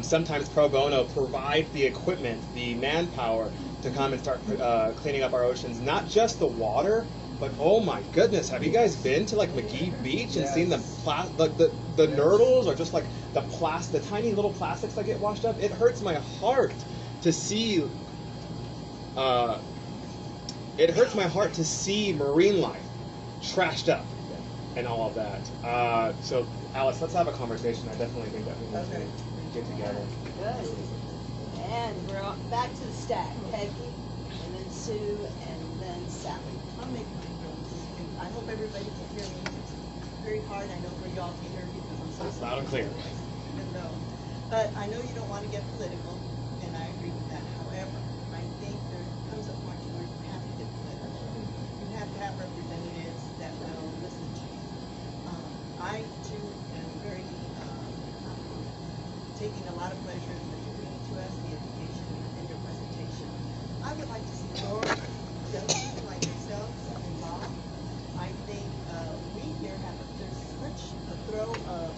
sometimes pro bono provide the equipment, the manpower to come and start cleaning up our oceans. Not just the water, but oh my goodness, have you guys been to like McGee Beach and seen the nurdles or just like the tiny little plastics that get washed up? It hurts my heart to see. It hurts my heart to see marine life trashed up and all of that. So Alex, let's have a conversation. I definitely think that we need to get together. Good. And we're back to the stack. Peggy, and then Sue, and then Sally. I'll make my notes. I hope everybody can hear me. It's very hard. I know where y'all can hear me because I'm so It's loud and clear. No. But I know you don't want to get political, and I agree with that. However, I think there comes a point where you have to get political. You have to have representatives that will listen to you. I, too, am very taking a lot of pleasure in what you're bringing to us, the education and your presentation. I would like to see more young people like yourselves involved. I think we here there's such a throw of,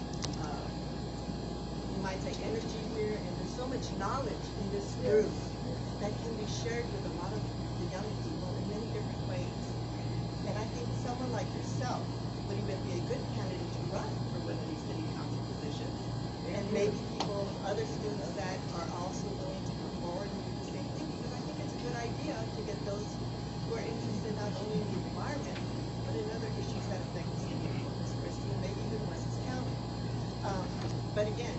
you might say, energy here, and there's so much knowledge in this group that can be shared with a lot of the young people in many different ways. And I think someone like yourself would even be a good candidate to run for one of these city council positions. And maybe other students that are also willing to come forward and do the same thing, because I think it's a good idea to get those who are interested not only in the environment, but in other issues that affect the city of Corpus Christi and maybe even Wessex County. But again,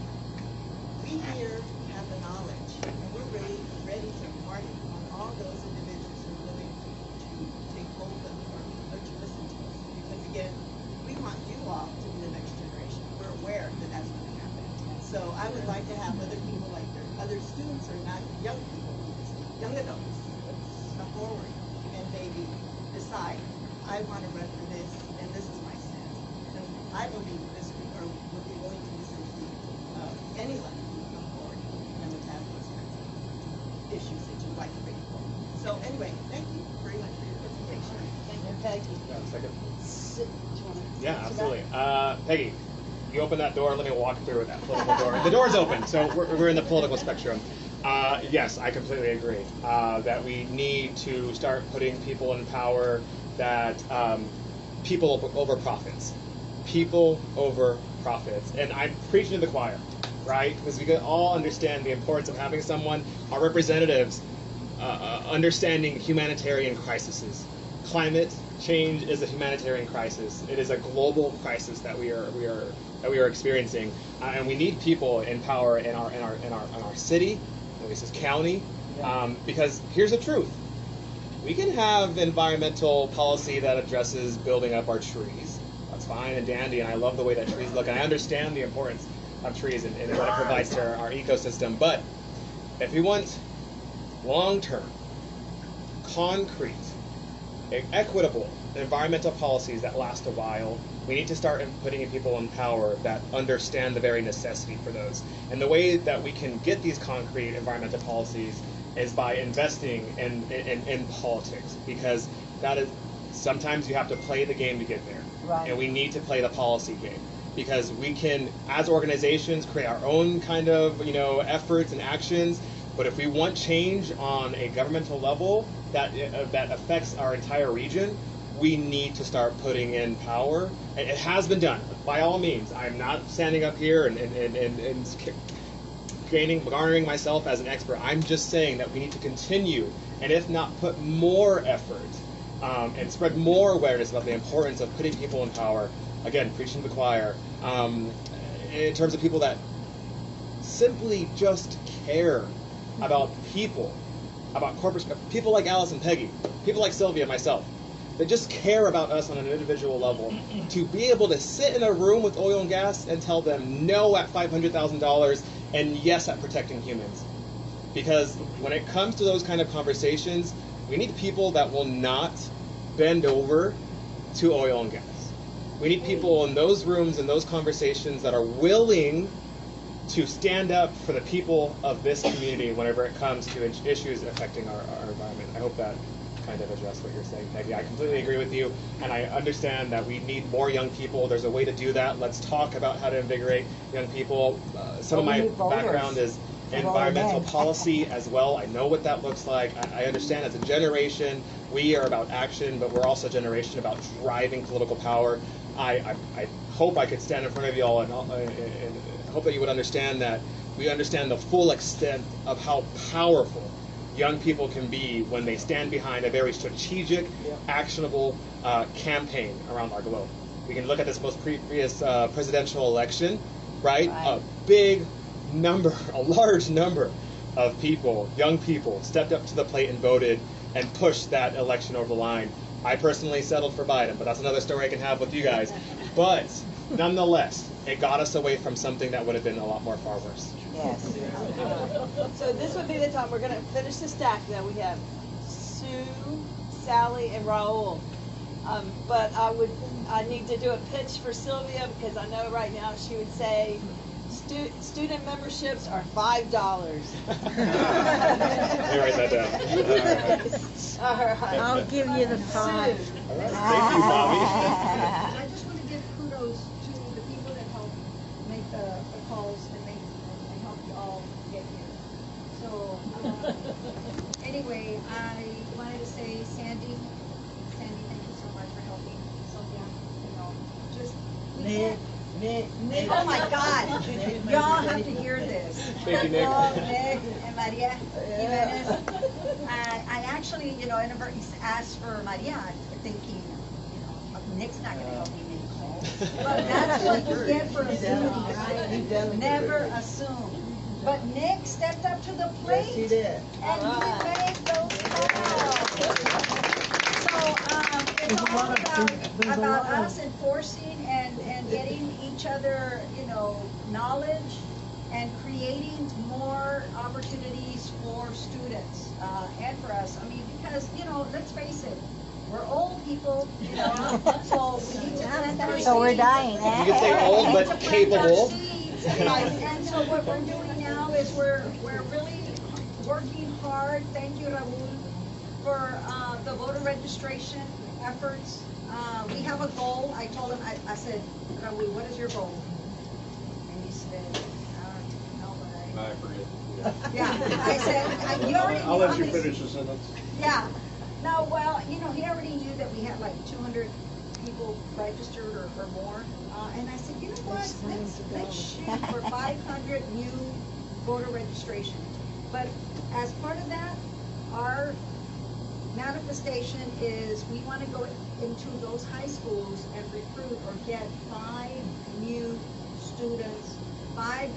we here have the knowledge, and we're really ready to impart it on all those individuals who are willing to take hold of or to listen to us. Because again, we want you all to be the next generation. We're aware that that's going to happen. So I would like to have other people like other students or not young people, young adults, come forward and maybe decide, I want to run for this, and this is my stance. And I believe this group would be willing to listen to anyone who would come forward and would have those kinds of issues that you'd like to bring forward. So anyway, thank you very much for your presentation. Thank you, Peggy. Yeah, absolutely. Peggy, you open that door, let me walk through with that political door. The door's open, so we're in the political spectrum. Yes, I completely agree that we need to start putting people in power that people over profits. People over profits. And I'm preaching to the choir, right? Because we can all understand the importance of having someone, our representatives, understanding humanitarian crises. Climate change is a humanitarian crisis. It is a global crisis that we are experiencing, and we need people in power in our city, Oasis County, because here's the truth: we can have environmental policy that addresses building up our trees. That's fine and dandy, and I love the way that trees look, and I understand the importance of trees and what it provides to our ecosystem. But if we want long-term, concrete, equitable environmental policies that last a while, we need to start putting people in power that understand the very necessity for those. And the way that we can get these concrete environmental policies is by investing in politics, because that is, sometimes you have to play the game to get there. Right. And we need to play the policy game, because we can, as organizations, create our own kind of efforts and actions. But if we want change on a governmental level that affects our entire region, we need to start putting in power. It has been done, by all means. I'm not standing up here and garnering myself as an expert. I'm just saying that we need to continue, and if not put more effort and spread more awareness about the importance of putting people in power. Again, preaching to the choir. In terms of people that simply just care about people, about corporate people like Alice and Peggy, people like Sylvia and myself. They just care about us on an individual level. To be able to sit in a room with oil and gas and tell them no at $500,000 and yes at protecting humans. Because when it comes to those kind of conversations, we need people that will not bend over to oil and gas. We need people in those rooms and those conversations that are willing to stand up for the people of this community whenever it comes to issues affecting our environment. I hope that kind of address what you're saying, Peggy. I completely agree with you, and I understand that we need more young people. There's a way to do that. Let's talk about how to invigorate young people. Some of my background is environmental policy as well. I know what that looks like. I understand as a generation, we are about action, but we're also a generation about driving political power. I hope I could stand in front of you all and hope that you would understand that we understand the full extent of how powerful young people can be when they stand behind a very strategic, actionable campaign around our globe. We can look at this most previous presidential election, right? A big number, a large number of people, young people, stepped up to the plate and voted and pushed that election over the line. I personally settled for Biden, but that's another story I can have with you guys. But nonetheless, it got us away from something that would have been a lot more far worse. Yes. So this would be the time we're going to finish the stack. Now we have Sue, Sally, and Raul. But I need to do a pitch for Sylvia because I know right now she would say student memberships are $5. Let me write that down. All right. I'll give you the five. All right. Thank you, Bobby. I just want to give kudos to the people that help make the calls and help you all get here. So, anyway, I wanted to say, Sandy, thank you so much for helping Sylvia. You know, just we can't. Oh my God! Y'all have to hear this. Thank you, Nick. Nick and Maria Jimenez. I actually, inadvertently asked for Maria, thinking, Nick's not going to help me make calls. But that's what you get for assuming, right? Never assume. But Nick stepped up to the plate. Yes, he did. And he made those calls. So it's all about us enforcing and getting each other, knowledge and creating more opportunities for students and for us. I mean, because, let's face it, we're old people, so we need to plant our seeds. So we're dying, eh? You can say old but capable. And so what we're doing now is we're really working hard. Thank you, Raul, for the voter registration efforts. We have a goal. I told him, I said, Raul, what is your goal? And he said, I don't know, but I forget. yeah, I said, you already I'll knew let you how many- finish the sentence. Yeah. No, well, he already knew that we had like 200 people registered or more. And I said, you know what, let's shoot for 500 new voter registration. But as part of that, our manifestation is we want to go into those high schools and recruit or get 5 new students, $5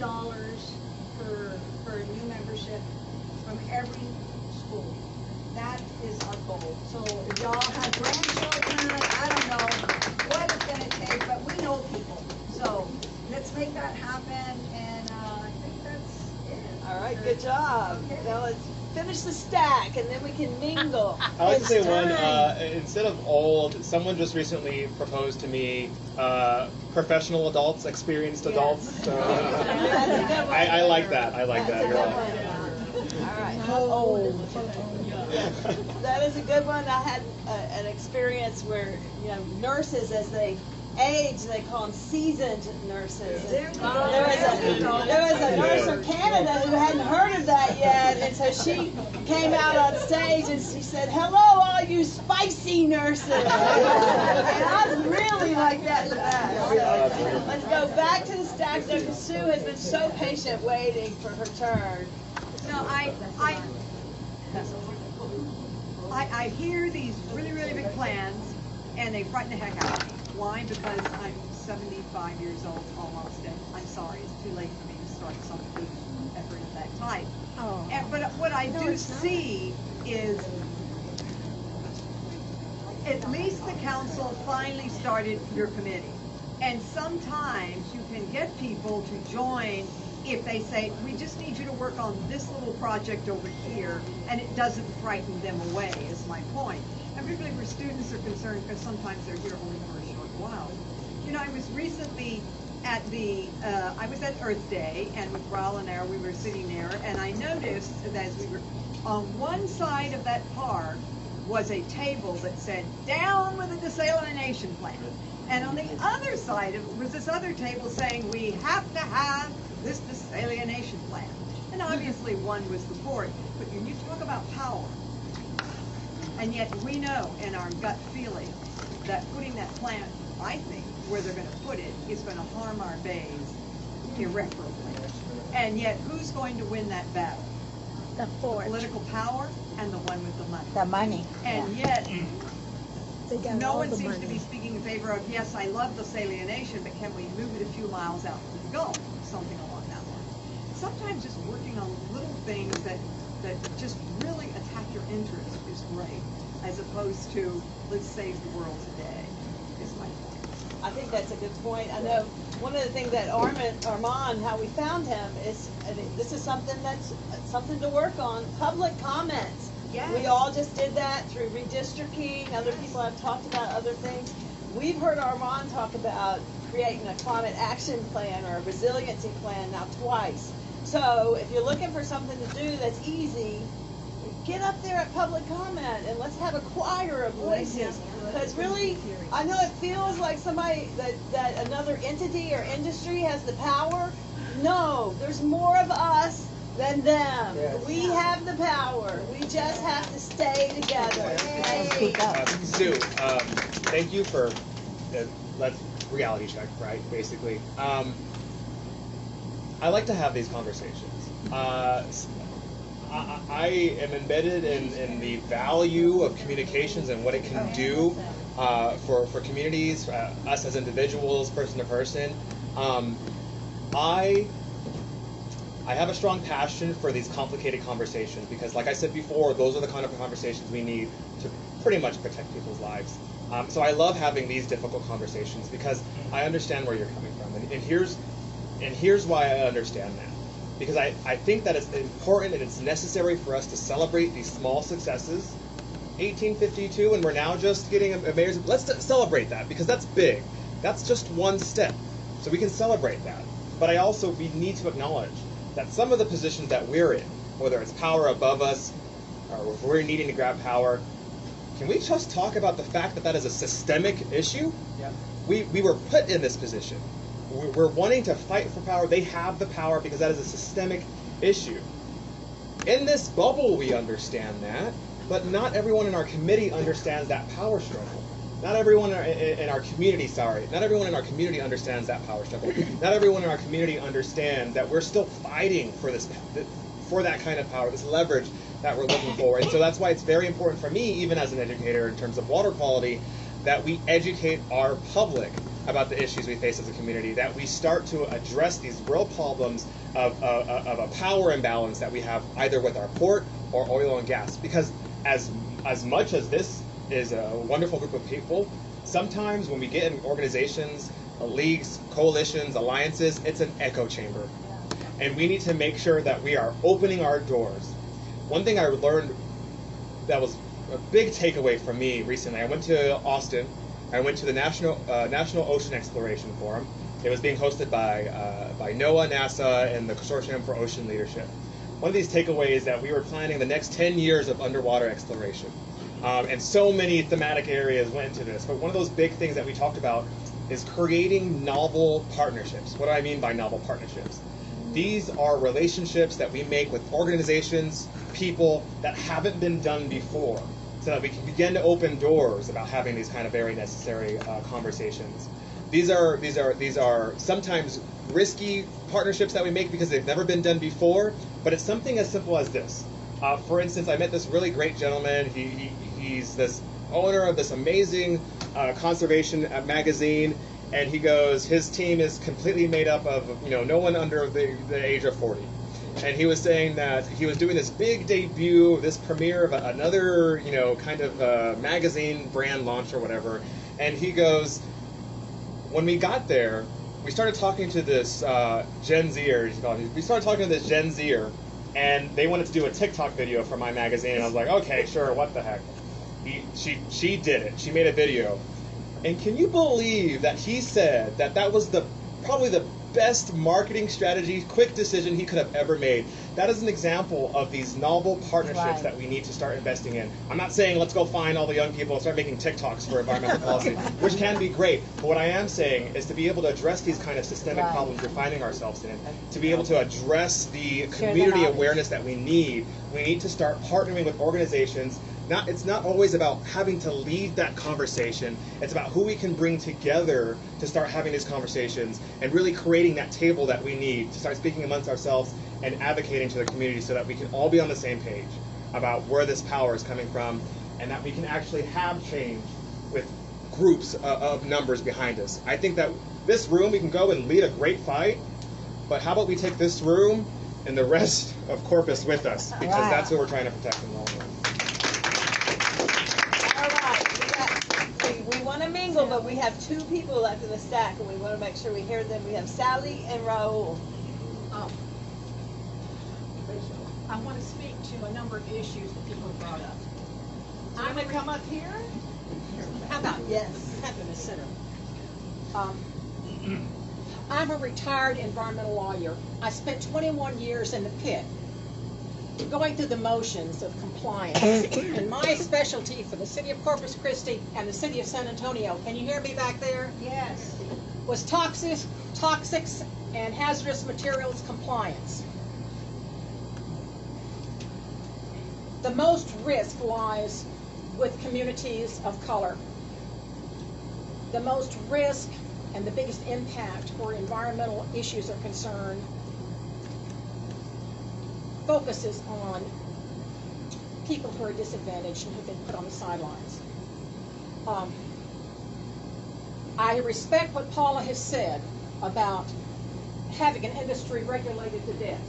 for a new membership from every school. That is our goal. So if y'all have grandchildren, I don't know what it's going to take, but we know people. So let's make that happen, and I think that's it. All right, good job. Okay. Now let's finish the stack, and then we can mingle. I like to It's say one, time. instead of old, someone just recently proposed to me professional adults, experienced adults. So, That's a good one. I like that. I like that. You're right. All right, how old? That is a good one. I had an experience where, nurses, as they age, they call them seasoned nurses. There There was a nurse from Canada who hadn't heard of that yet, and so she came out on stage and she said, "Hello, all you spicy nurses." And I really like that. So, let's go back to the stack there, because Sue has been so patient waiting for her turn. No, I hear these really, really big plans, and they frighten the heck out of me. Why? Because I'm 75 years old almost, and I'm sorry, it's too late for me to start some big effort of that type. But what I do see is, at least the council finally started your committee. And sometimes you can get people to join if they say, we just need you to work on this little project over here, and it doesn't frighten them away, is my point. And particularly where students are concerned, because sometimes they're here only for a short while. You know, I was recently at I was at Earth Day, and with Raul and I, we were sitting there, and I noticed that as we were, on one side of that park was a table that said, "Down with the desalination plant." And on the other side was this other table saying, "We have to have this desalination plant." And obviously one was the port, but when you talk about power, and yet we know in our gut feeling that putting that plant, I think, where they're going to put it is going to harm our bays irreparably. And yet who's going to win that battle? The port. The political power and the one with the money. The money. And yet no all one the seems to money. be speaking in favor of, yes, I love the salination, but can we move it a few miles out to the Gulf? Something along that line. Sometimes just working on little things that just really attack your interest is great, as opposed to, let's save the world today, is my point. I think that's a good point. I know one of the things that Armon, how we found him is, this is something that's something to work on, public comments. Yes. We all just did that through redistricting. Other people have talked about other things. We've heard Armon talk about creating a climate action plan or a resiliency plan now twice. So if you're looking for something to do that's easy, get up there at public comment and let's have a choir of voices. Because really, I know it feels like somebody, that another entity or industry has the power. No, there's more of us than them. Yes. We have the power. We just have to stay together. Sue, thank you for let's reality check, right? Basically, I like to have these conversations. I am embedded in the value of communications and what it can do for communities, us as individuals, person to person. I have a strong passion for these complicated conversations because, like I said before, those are the kind of conversations we need to pretty much protect people's lives. So I love having these difficult conversations because I understand where you're coming from, and here's why I understand that. Because I think that it's important and it's necessary for us to celebrate these small successes. 1852, and we're now just getting a mayor's. Let's celebrate that because that's big. That's just one step, so we can celebrate that. But we need to acknowledge that some of the positions that we're in, whether it's power above us, or if we're needing to grab power, can we just talk about the fact that that is a systemic issue? Yeah. We were put in this position. We're wanting to fight for power. They have the power because that is a systemic issue. In this bubble, we understand that, but not everyone in our committee understands that power struggle. Not everyone in our community, not everyone in our community understands that power struggle. Not everyone in our community understands that we're still fighting for that kind of power, this leverage that we're looking for. And so that's why it's very important for me, even as an educator in terms of water quality, that we educate our public about the issues we face as a community, that we start to address these real problems of a power imbalance that we have either with our port or oil and gas. Because as much as this is a wonderful group of people, sometimes when we get in organizations, leagues, coalitions, alliances, it's an echo chamber. And we need to make sure that we are opening our doors. One thing I learned that was a big takeaway from me recently, I went to Austin. I went to the National Ocean Exploration Forum. It was being hosted by NOAA, NASA, and the Consortium for Ocean Leadership. One of these takeaways that we were planning the next 10 years of underwater exploration. And so many thematic areas went into this. But one of those big things that we talked about is creating novel partnerships. What do I mean by novel partnerships? These are relationships that we make with organizations, people that haven't been done before, so that we can begin to open doors about having these kind of very necessary conversations. These are sometimes risky partnerships that we make because they've never been done before, but it's something as simple as this. For instance, I met this really great gentleman. He's this owner of this amazing conservation magazine, and he goes, his team is completely made up of no one under the age of 40. And he was saying that he was doing this big debut, this premiere of another kind of magazine brand launch or whatever, and he goes, when we got there, we started talking to this Gen Zer. We started talking to this Gen Zer, and they wanted to do a TikTok video for my magazine, and I was like, okay, sure, what the heck. She did it. She made a video. And can you believe that he said that that was probably the best marketing strategy, quick decision he could have ever made? That is an example of these novel partnerships that we need to start investing in. I'm not saying let's go find all the young people and start making TikToks for environmental policy, which can be great. But what I am saying is to be able to address these kind of systemic problems we're finding ourselves in, to be able to address the community awareness that we need to start partnering with organizations. It's not always about having to lead that conversation. It's about who we can bring together to start having these conversations and really creating that table that we need to start speaking amongst ourselves and advocating to the community so that we can all be on the same page about where this power is coming from, and that we can actually have change with groups of numbers behind us. I think that this room, we can go and lead a great fight, but how about we take this room and the rest of Corpus with us, because that's who we're trying to protect in the long run. We want to mingle, but we have two people left in the stack, and we want to make sure we hear them. We have Sally and Raul. I want to speak to a number of issues that people have brought up. I'm going to come up here. How about yes? Have in the center. I'm a retired environmental lawyer. I spent 21 years in the pit, going through the motions of compliance. And my specialty for the city of Corpus Christi and the city of San Antonio, can you hear me back there? Yes. Was toxics and hazardous materials compliance. The most risk lies with communities of color. The most risk and the biggest impact where environmental issues are concerned focuses on people who are disadvantaged and who've been put on the sidelines. I respect what Paula has said about having an industry regulated to death.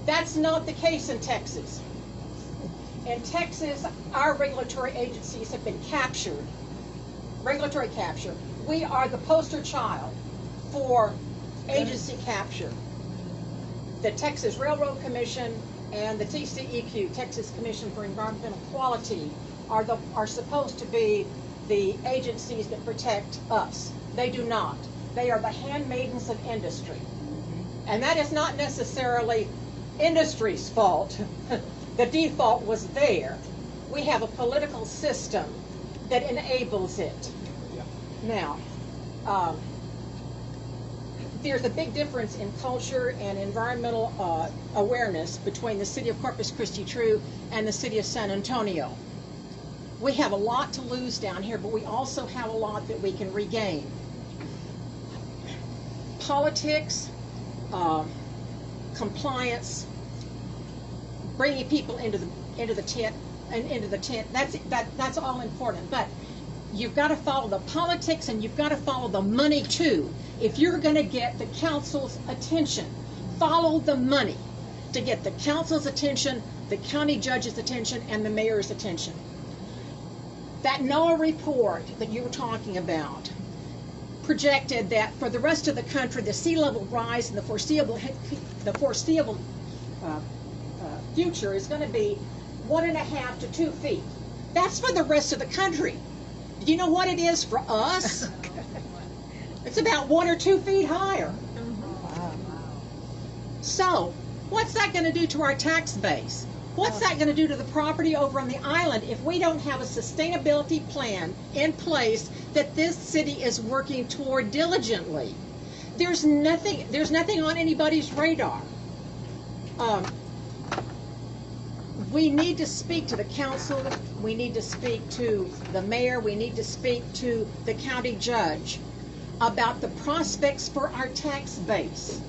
That's not the case in Texas. In Texas, our regulatory agencies have been captured, regulatory capture. We are the poster child for agency capture. The Texas Railroad Commission and the TCEQ, Texas Commission for Environmental Quality, are supposed to be the agencies that protect us. They do not. They are the handmaidens of industry. And that is not necessarily industry's fault. The default was there. We have a political system that enables it. Now, there's a big difference in culture and environmental awareness between the city of Corpus Christi True and the city of San Antonio. We have a lot to lose down here, but we also have a lot that we can regain. Politics, compliance, bringing people into the tent. That's all important. But you've got to follow the politics and you've got to follow the money too. If you're going to get the council's attention, follow the money to get the council's attention, the county judge's attention, and the mayor's attention. That NOAA report that you were talking about projected that for the rest of the country, the sea level rise in the foreseeable future is going to be 1.5 to 2 feet. That's for the rest of the country. Do you know what it is for us? It's about 1 or 2 feet higher. So, what's that going to do to our tax base? What's that going to do to the property over on the island if we don't have a sustainability plan in place that this city is working toward diligently? There's nothing on anybody's radar. We need to speak to the council, we need to speak to the mayor, we need to speak to the county judge about the prospects for our tax base.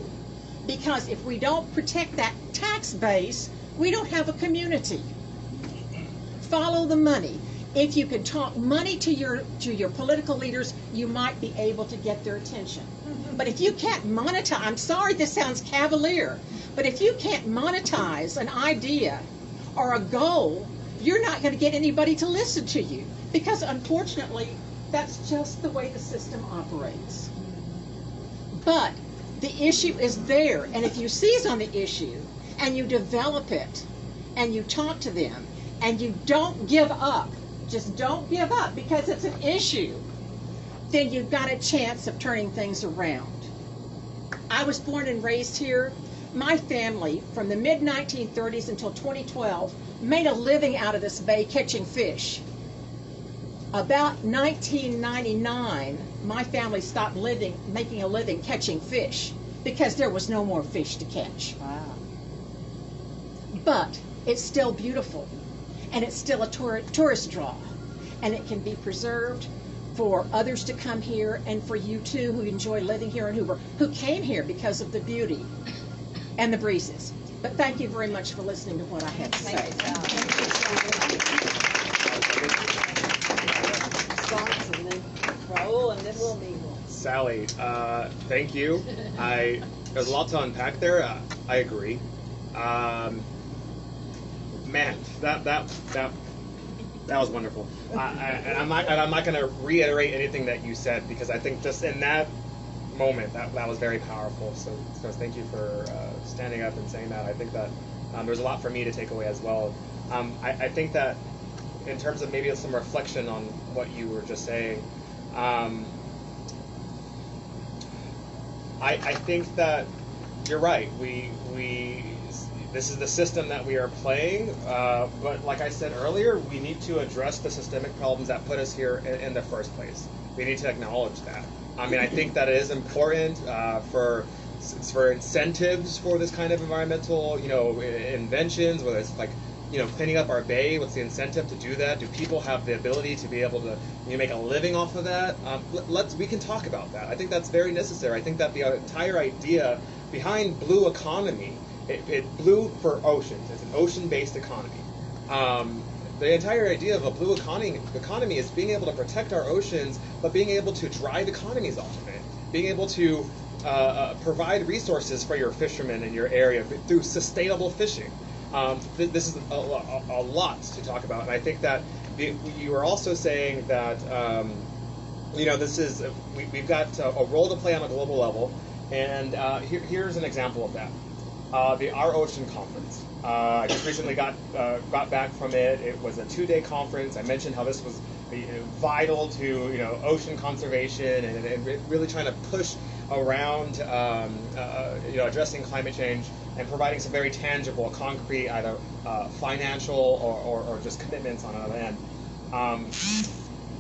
Because if we don't protect that tax base, we don't have a community. Follow the money. If you could talk money to your political leaders, you might be able to get their attention. But if you can't monetize, I'm sorry this sounds cavalier, but if you can't monetize an idea or a goal, you're not going to get anybody to listen to you. Because unfortunately, that's just the way the system operates. But the issue is there, and if you seize on the issue and you develop it and you talk to them and you don't give up, just don't give up because it's an issue, then you've got a chance of turning things around. I was born and raised here. My family, from the mid-1930s until 2012, made a living out of this bay catching fish. About 1999, my family stopped making a living catching fish because there was no more fish to catch. Wow. But it's still beautiful, and it's still a tourist draw, and it can be preserved for others to come here and for you too who enjoy living here in Hoover, who came here because of the beauty and the breezes. But thank you very much for listening to what I had to say. Raul, and then we'll meet. Sally, thank you. There's a lot to unpack there. I agree. Man, that was wonderful. And I'm not going to reiterate anything that you said because I think just in that moment that was very powerful. So thank you for standing up and saying that. I think that there's a lot for me to take away as well. I think that in terms of maybe some reflection on what you were just saying, I think that you're right. This is the system that we are playing, but like I said earlier, we need to address the systemic problems that put us here in the first place. We need to acknowledge that. I mean, I think that it is important for incentives for this kind of environmental, inventions, whether it's like, cleaning up our bay. What's the incentive to do that? Do people have the ability to be able to make a living off of that? We can talk about that. I think that's very necessary. I think that the entire idea behind blue economy, it blue for oceans. It's an ocean-based economy. The entire idea of a blue economy is being able to protect our oceans, but being able to drive economies off of it, being able to provide resources for your fishermen in your area through sustainable fishing. This is a lot to talk about, and I think that you were also saying that this is we've got a role to play on a global level, and here's an example of that. Our Ocean Conference. I just recently got back from it. It was a 2-day conference. I mentioned how this was vital to ocean conservation and really trying to push around addressing climate change and providing some very tangible, concrete, either financial or just commitments on another end.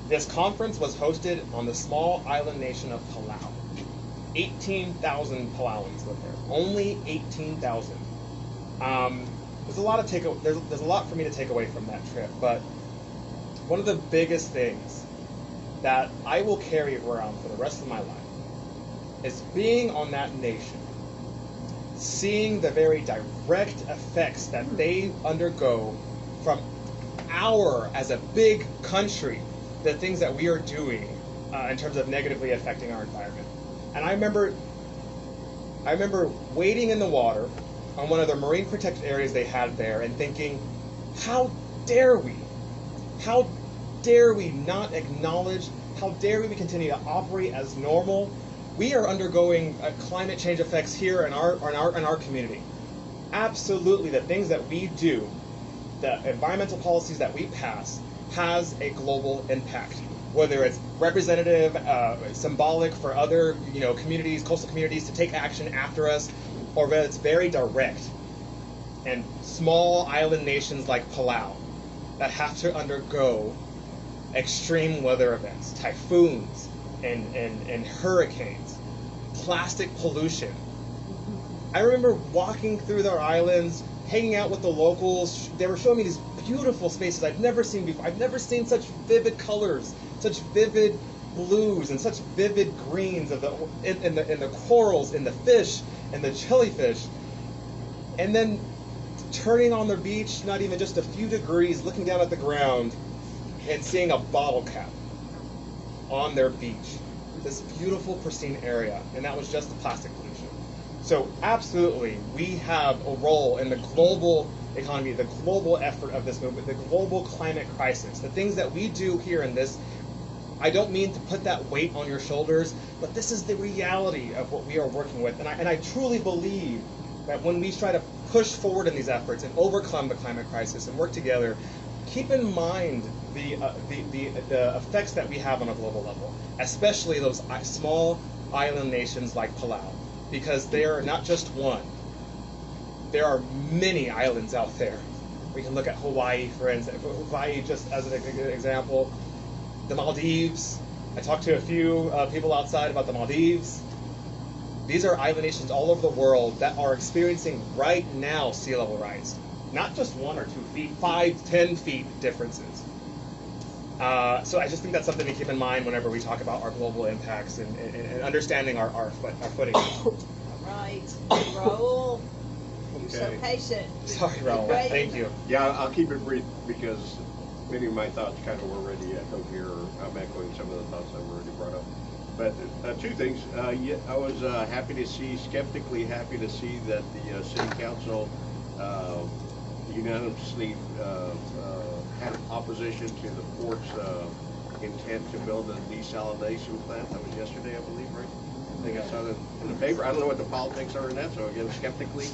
This conference was hosted on the small island nation of Palau. 18,000 Palauans live there. Only 18,000. There's a lot there's a lot for me to take away from that trip, but one of the biggest things that I will carry around for the rest of my life is being on that nation, seeing the very direct effects that they undergo from as a big country, the things that we are doing in terms of negatively affecting our environment. And I remember wading in the water on one of the marine protected areas they had there and thinking, how dare we not acknowledge, how dare we continue to operate as normal? We are undergoing climate change effects here in our community. Absolutely, the things that we do, the environmental policies that we pass, has a global impact. Whether it's representative, symbolic for other communities, coastal communities to take action after us, or whether it's very direct. and small island nations like Palau that have to undergo extreme weather events, typhoons and hurricanes, plastic pollution. I remember walking through their islands, hanging out with the locals. They were showing me these beautiful spaces I've never seen before. I've never seen such vivid colors, such vivid blues, and such vivid greens of in the corals, in the fish, and the jellyfish. And then turning on the beach, not even just a few degrees, looking down at the ground and seeing a bottle cap on their beach. This beautiful, pristine area, and that was just the plastic pollution. So absolutely, we have a role in the global economy, the global effort of this movement, the global climate crisis, the things that we do here in this. I don't mean to put that weight on your shoulders, but this is the reality of what we are working with. And I truly believe that when we try to push forward in these efforts and overcome the climate crisis and work together, keep in mind the effects that we have on a global level, especially those small island nations like Palau, because they are not just one. There are many islands out there. We can look at Hawaii, for instance. Hawaii, just as an example. The Maldives. I talked to a few people outside about the Maldives. These are island nations all over the world that are experiencing right now sea level rise. Not just 1 or 2 feet, 5, 10 feet differences. So I just think that's something to keep in mind whenever we talk about our global impacts and understanding our footing. All right, Raul, you're so Okay. patient. Sorry, Raul. Great. Thank you. Yeah, I'll keep it brief because many of my thoughts kind of already echoed here. I'm echoing some of the thoughts I've already brought up. But two things. I was skeptically happy to see that the City Council unanimously had opposition to the port's intent to build a desalination plant. That was yesterday, I believe, right? I think I saw that in the paper. I don't know what the politics are in that, so again, skeptically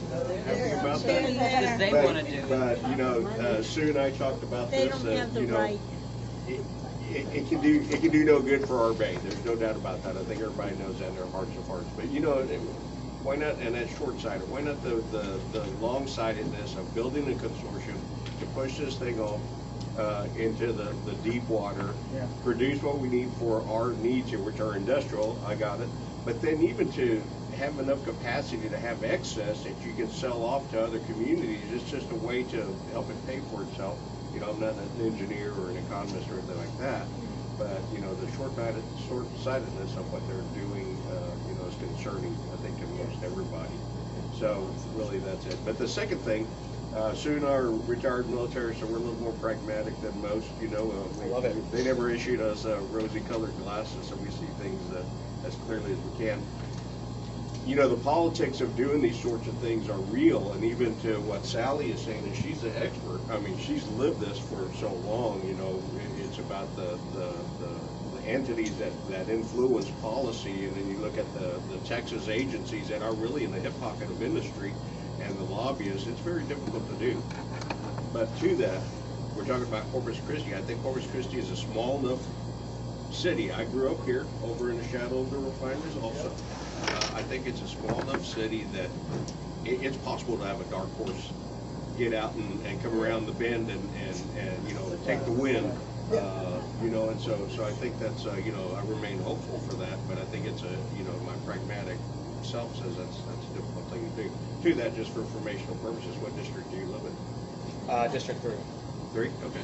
happy about that. Because they want to do it. But you know, Sue and I talked about They this. don't have the you know, right. it can do no good for our bay. There's no doubt about that. I think everybody knows that in their hearts of hearts. But you know, why not? And that's short-sighted. Why not the long-sightedness of building a consortium to push this thing off into the deep water, produce what we need for our needs here, which are industrial. I got it. But then even to have enough capacity to have excess that you can sell off to other communities, it's just a way to help it pay for itself. You know, I'm not an engineer or an economist or anything like that, but you know, the short-sightedness of what they're doing, you know, is concerning, I think, to most everybody. So really, that's it. But the second thing, Sue and I are retired military, so we're a little more pragmatic than most. You know, they never issued us rosy-colored glasses, so we see things as clearly as we can. You know, the politics of doing these sorts of things are real, and even to what Sally is saying, and she's the expert. I mean, she's lived this for so long. You know, it's about the entities that influence policy, and then you look at the Texas agencies that are really in the hip pocket of industry and the lobbyists. It's very difficult to do. But to that, we're talking about Corpus Christi. I think Corpus Christi is a small enough city. I grew up here, over in the shadow of the refineries also. I think it's a small enough city that it's possible to have a dark horse get out and come around the bend and you know, take the wind. You know, and so I think that's you know, I remain hopeful for that, but I think it's you know, my pragmatic self says that's a difficult thing to do. To that, just for informational purposes, what district do you live in? District 3. 3? Okay.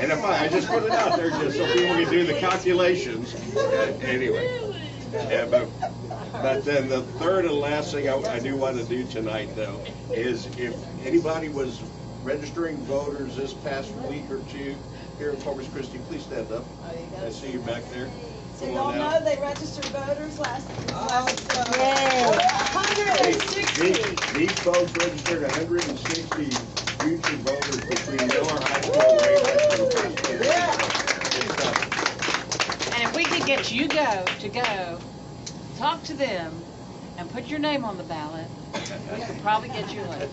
And if I just put it out there just so people can do the calculations. Anyway. Yeah, but then the third and last thing I do want to do tonight, though, is if anybody was registering voters this past week or two here in Corpus Christi, please stand up. I see you back there. So Come y'all on know out. they registered voters last Hey, 160. these folks registered 160 future voters between Miller High School and Ray High School. And if we could get you to go, talk to them, and put your name on the ballot, we could probably get you elected.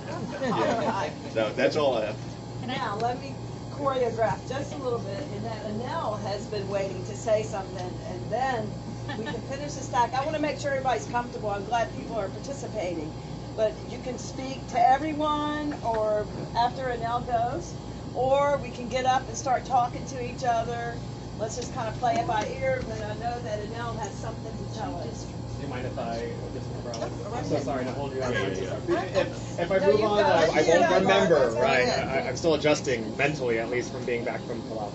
So that's all I have. Now, let me choreograph just a little bit in that Anel has been waiting to say something, and then we can finish the stack. I want to make sure everybody's comfortable. I'm glad people are participating. but you can speak to everyone, or after Anel goes, or we can get up and start talking to each other. Let's just kind of play it by ear, but I know that Anel has something to tell us. Do you mind if I just I'm so sorry to hold you up. If I No, move you on, go. I You won't go. remember, Go right? ahead. I'm still adjusting mentally, at least, from being back from Palau.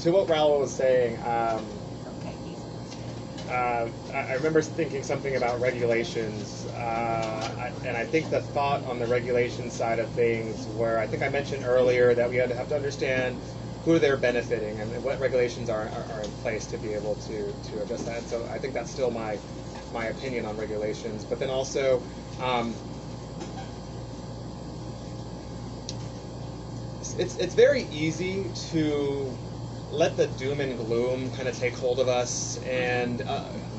To what Raul was saying, I remember thinking something about regulations, and I think the thought on the regulation side of things, where I think I mentioned earlier that we had to have to understand who they're benefiting and what regulations are in place to be able to address that. And so I think that's still my opinion on regulations. But then also, it's very easy to let the doom and gloom kind of take hold of us, and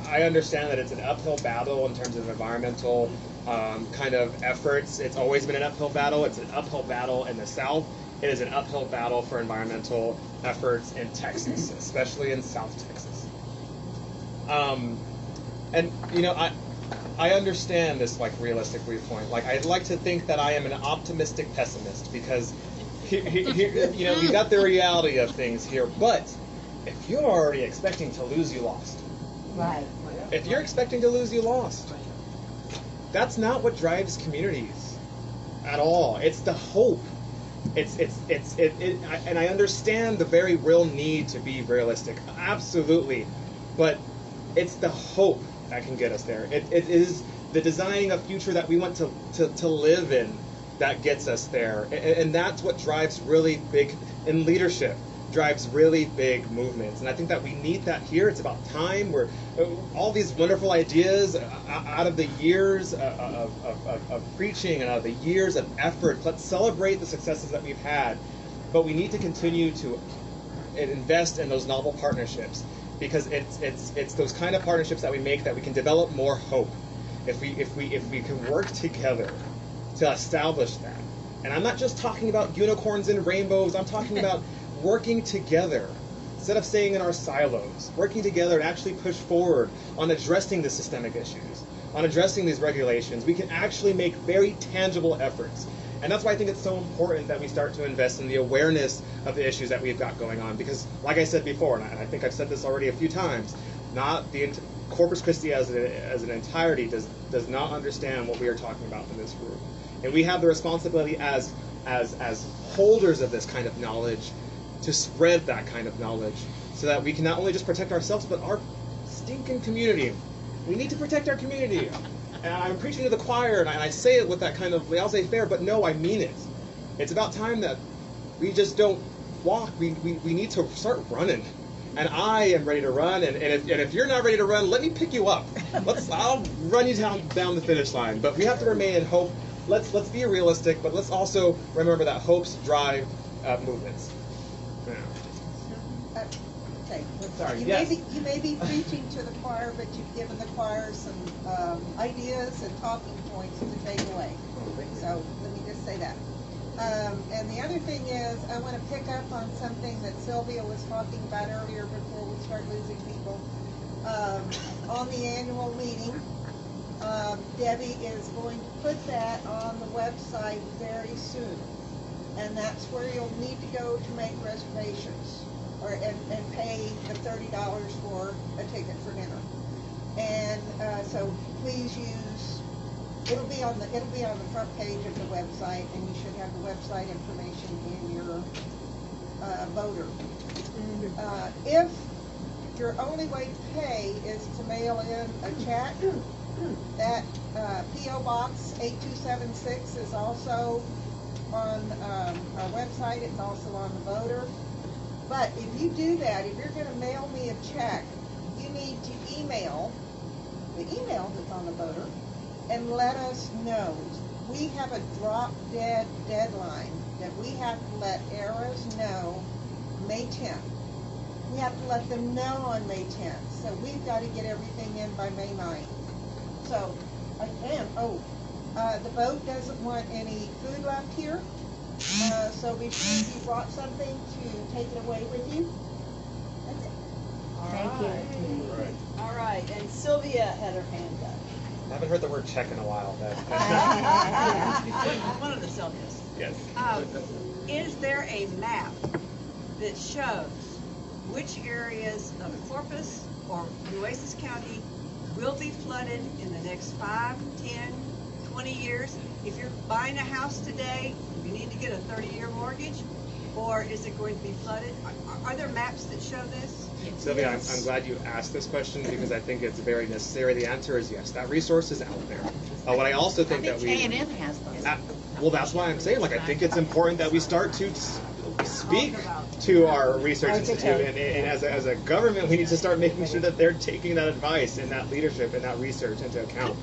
I understand that it's an uphill battle in terms of environmental kind of efforts. It's always been an uphill battle. It's an uphill battle in the South. It is an uphill battle for environmental efforts in Texas, especially in South Texas. And you know, I understand this like realistic viewpoint. Like, I'd like to think that I am an optimistic pessimist, because you know, we got the reality of things here. But if you're already expecting to lose, you lost. Right. If you're expecting to lose, you lost. That's not what drives communities at all. It's the hope. And I understand the very real need to be realistic, absolutely. But it's the hope that can get us there. It is the designing a future that we want to live in that gets us there. And that's what drives really big, in leadership, drives really big movements. And I think that we need that here. It's about time. We're all these wonderful ideas out of the years of preaching and out of the years of effort. Let's celebrate the successes that we've had. But we need to continue to invest in those novel partnerships, because it's those kind of partnerships that we make that we can develop more hope. If we can work together to establish that. And I'm not just talking about unicorns and rainbows. I'm talking about working together, instead of staying in our silos, working together to actually push forward on addressing the systemic issues, on addressing these regulations. We can actually make very tangible efforts. And that's why I think it's so important that we start to invest in the awareness of the issues that we've got going on. Because, like I said before, and I think I've said this already a few times, not the Corpus Christi as an entirety does not understand what we are talking about in this room. And we have the responsibility as holders of this kind of knowledge to spread that kind of knowledge, so that we can not only just protect ourselves, but our stinking community. We need to protect our community. And I'm preaching to the choir, and I say it with that kind of laissez-faire, but no, I mean it. It's about time that we just don't walk. We need to start running. And I am ready to run, and if you're not ready to run, let me pick you up. I'll run you down the finish line. But we have to remain in hope. Let's be realistic, but let's also remember that hopes drive movements. Yeah. Okay. Sorry, You yes. may be preaching to the choir, but you've given the choir some ideas and talking points to take away. So let me just say that. And the other thing is, I want to pick up on something that Sylvia was talking about earlier before we start losing people. On the annual meeting, Debbie is going to put that on the website very soon. And that's where you'll need to go to make reservations, and pay the $30 for a ticket for dinner. And so please use. It'll be on the front page of the website, and you should have the website information in your voter. If your only way to pay is to mail in a check, that P.O. Box 8276 is also on our website. It's also on the voter. But if you do that, if you're going to mail me a check, you need to email the email that's on the voter and let us know. We have a drop-dead deadline that we have to let ARAs know May 10th. We have to let them know on May 10th. So we've got to get everything in by May 9th. So, again, the vote doesn't want any food left here. So be sure you brought something to take it away with you. That's it. Thank you. All right, and Sylvia had her hand up. I haven't heard the word check in a while. One of the Sylvias. Yes. Is there a map that shows which areas of Corpus or Nueces County will be flooded in the next 5, 10, 20 years? If you're buying a house today, you need to get a 30-year mortgage, or is it going to be flooded? Are there maps that show this? Sylvia, I'm glad you asked this question because I think it's very necessary. The answer is yes. That resource is out there. What I also think that we... A&M has those. Well, that's why I'm saying, like, I think it's important that we start to speak to our research institute, and as a government, we need to start making sure that they're taking that advice and that leadership and that research into account.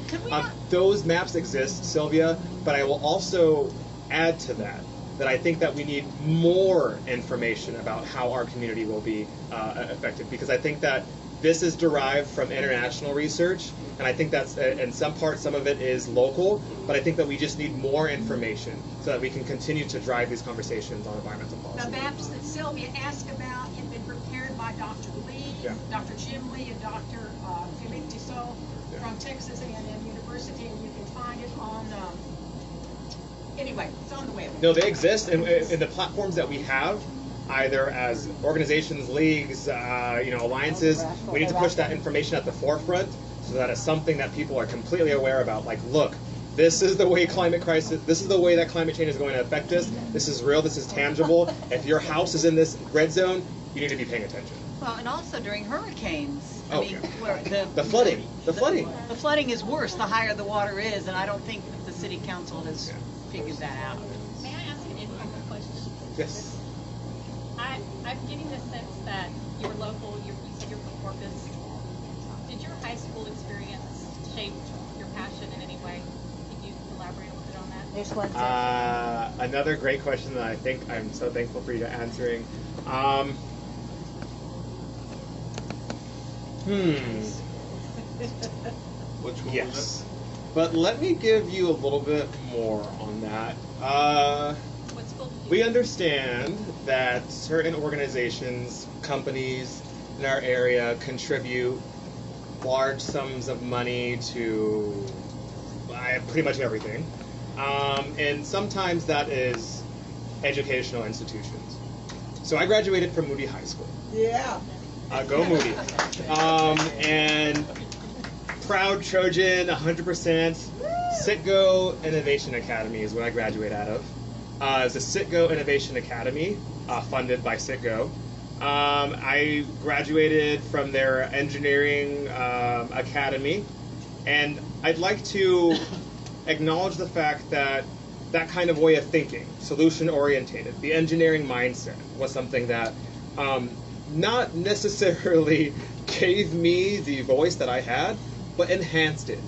Those maps exist, Sylvia, but I will also add to that I think that we need more information about how our community will be affected, because I think that this is derived from international research, and I think that's, in some parts, some of it is local, but I think that we just need more information so that we can continue to drive these conversations on environmental policy. The maps that Sylvia asked about have been prepared by Dr. Lee, Dr. Jim Lee, and Dr. Philippe Tissot from Texas A&M University, and you can find it on, anyway, it's on the web. No, they exist, and in the platforms that we have, either as organizations, leagues, alliances, we need to push that information at the forefront so that it's something that people are completely aware about. Like, look, this is the way this is the way that climate change is going to affect us. This is real, this is tangible. If your house is in this red zone, you need to be paying attention. Well, and also during hurricanes. Where the flooding. The flooding is worse the higher the water is, and I don't think that the city council has figured that out. May I ask an informal question? Yes. I'm getting the sense that you're local, you said you're from Corpus. Did your high school experience shape your passion in any way? Could you elaborate a little bit on that? There's one. Another great question that I think I'm so thankful for you answering. Which one was But let me give you a little bit more on that. What school did you We understand that certain organizations, companies in our area contribute large sums of money to pretty much everything. And sometimes that is educational institutions. So I graduated from Moody High School. Yeah. Go Moody. And proud Trojan, 100%. Citgo Innovation Academy is what I graduate out of. It's a Citgo Innovation Academy, funded by Citgo. I graduated from their engineering academy, and I'd like to acknowledge the fact that that kind of way of thinking, solution-oriented, the engineering mindset, was something that not necessarily gave me the voice that I had, but enhanced it.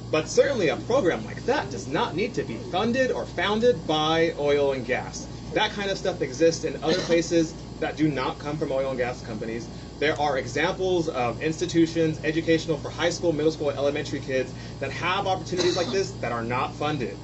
But certainly a program like that does not need to be funded or founded by oil and gas. That kind of stuff exists in other places that do not come from oil and gas companies. There are examples of institutions, educational for high school, middle school, elementary kids that have opportunities like this that are not funded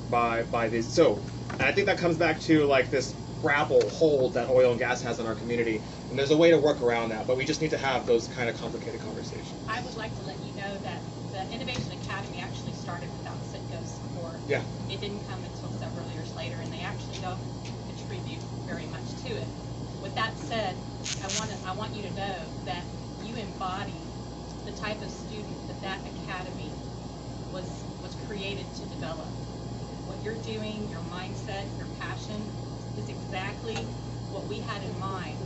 by these. So, and I think that comes back to like this grapple hold that oil and gas has in our community. And there's a way to work around that, but we just need to have those kind of complicated conversations. I would like to let you know that the Innovation Academy actually started without Citgo's support. Yeah. It didn't come until several years later, and they actually don't contribute very much to it. With that said, I want you to know that you embody the type of student that academy was created to develop. What you're doing, your mindset, your passion, is exactly what we had in mind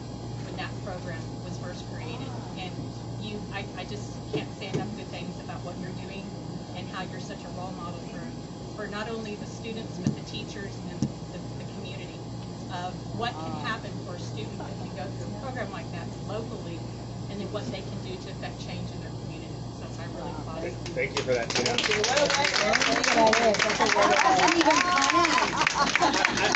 when that program was first created. And I just can't say enough good things about what you're doing and how you're such a role model for not only the students, but the teachers and the community of what can happen for a student if you go through a program like that locally, and then what they can do to affect change in their community. So I really applaud it. Thank you for that, Tina.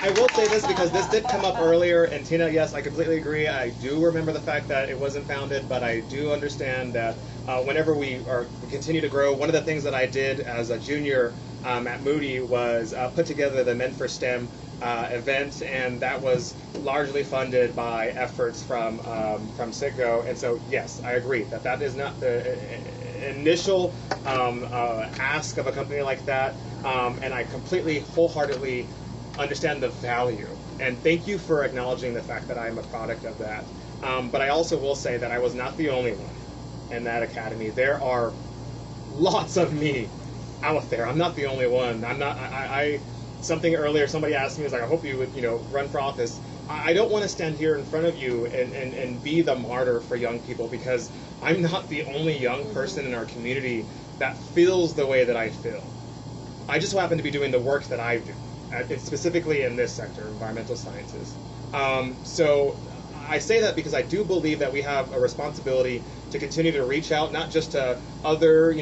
I will say this because this did come up earlier, and Tina, yes, I completely agree. I do remember the fact that it wasn't founded, but I do understand that whenever we continue to grow, one of the things that I did as a junior at Moody was put together the Men for STEM event, and that was largely funded by efforts from Citgo. And so, yes, I agree that that is not the initial ask of a company like that, and I completely, wholeheartedly understand the value. And thank you for acknowledging the fact that I'm a product of that. But I also will say that I was not the only one in that academy. There are lots of me out there. I'm not the only one. I'm not. Something earlier, somebody asked me, was like, I hope you would, run for office. I don't want to stand here in front of you and be the martyr for young people, because I'm not the only young person in our community that feels the way that I feel. I just happen to be doing the work that I do, specifically in this sector, environmental sciences. So I say that because I do believe that we have a responsibility to continue to reach out, not just to other,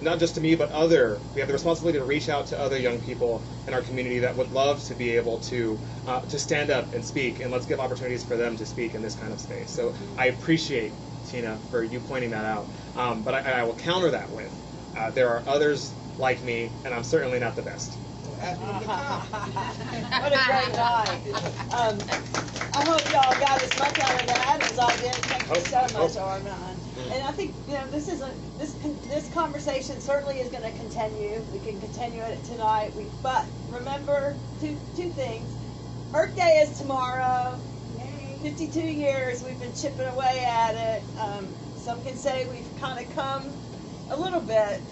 not just to me, but we have the responsibility to reach out to other young people in our community that would love to be able to stand up and speak, and let's give opportunities for them to speak in this kind of space. So I appreciate, Tina, for you pointing that out. But I will counter that with, there are others like me, and I'm certainly not the best. What a great night. I hope y'all got as much out of that as I did. Thank you so much, Armon. And I think this conversation certainly is going to continue. We can continue it tonight. But remember two things. Earth Day is tomorrow. 52 years we've been chipping away at it. Some can say we've kind of come a little bit.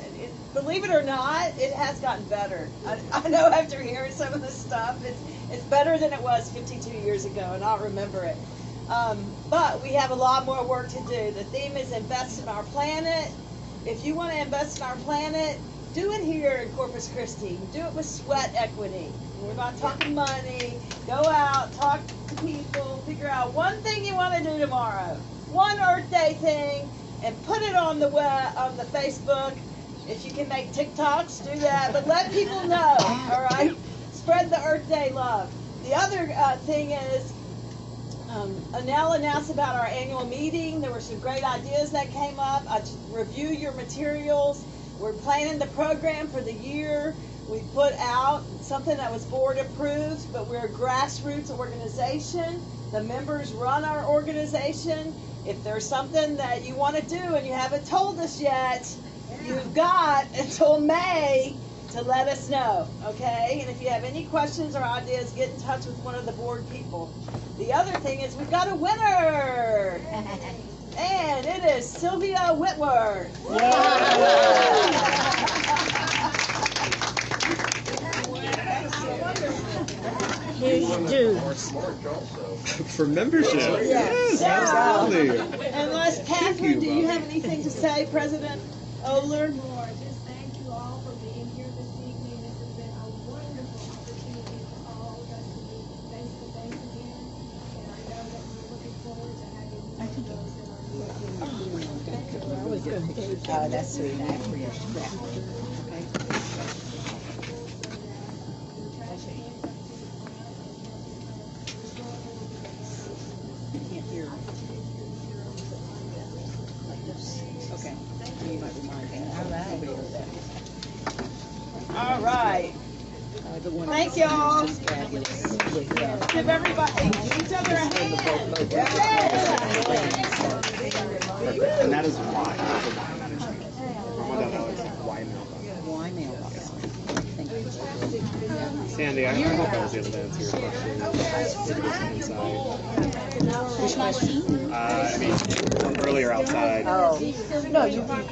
Believe it or not, it has gotten better. I know after hearing some of this stuff, it's better than it was 52 years ago, and I'll remember it. But we have a lot more work to do. The theme is invest in our planet. If you want to invest in our planet, do it here in Corpus Christi. Do it with sweat equity. We're not talking money. Go out, talk to people, figure out one thing you want to do tomorrow. One Earth Day thing, and put it on the web, on the Facebook. If you can make TikToks, do that. But let people know, all right? Spread the Earth Day love. The other thing is, Anel announced about our annual meeting. There were some great ideas that came up. Review your materials. We're planning the program for the year. We put out something that was board approved, but we're a grassroots organization. The members run our organization. If there's something that you want to do and you haven't told us yet, you've got until May to let us know, okay? And if you have any questions or ideas, get in touch with one of the board people. The other thing is we've got a winner, and it is Sylvia Whitworth. Here's your due. For membership. Yes, absolutely. Unless, Catherine, do you have anything to say, President Oler? Just thank you all for being here this evening. This has been a wonderful opportunity for all of us to be face to face again. And I know that we're looking forward to having more of those that are here. Oh, that's sweet. I appreciate that. Can't hear. Like this. Okay. You might remind me. All right. Thank y'all. Give everybody, each other a hand. And that is why. Armon Alex, why mailbox? Sandy, I hope I was able to answer your question. Which question? I mean, from earlier outside. Oh, no, you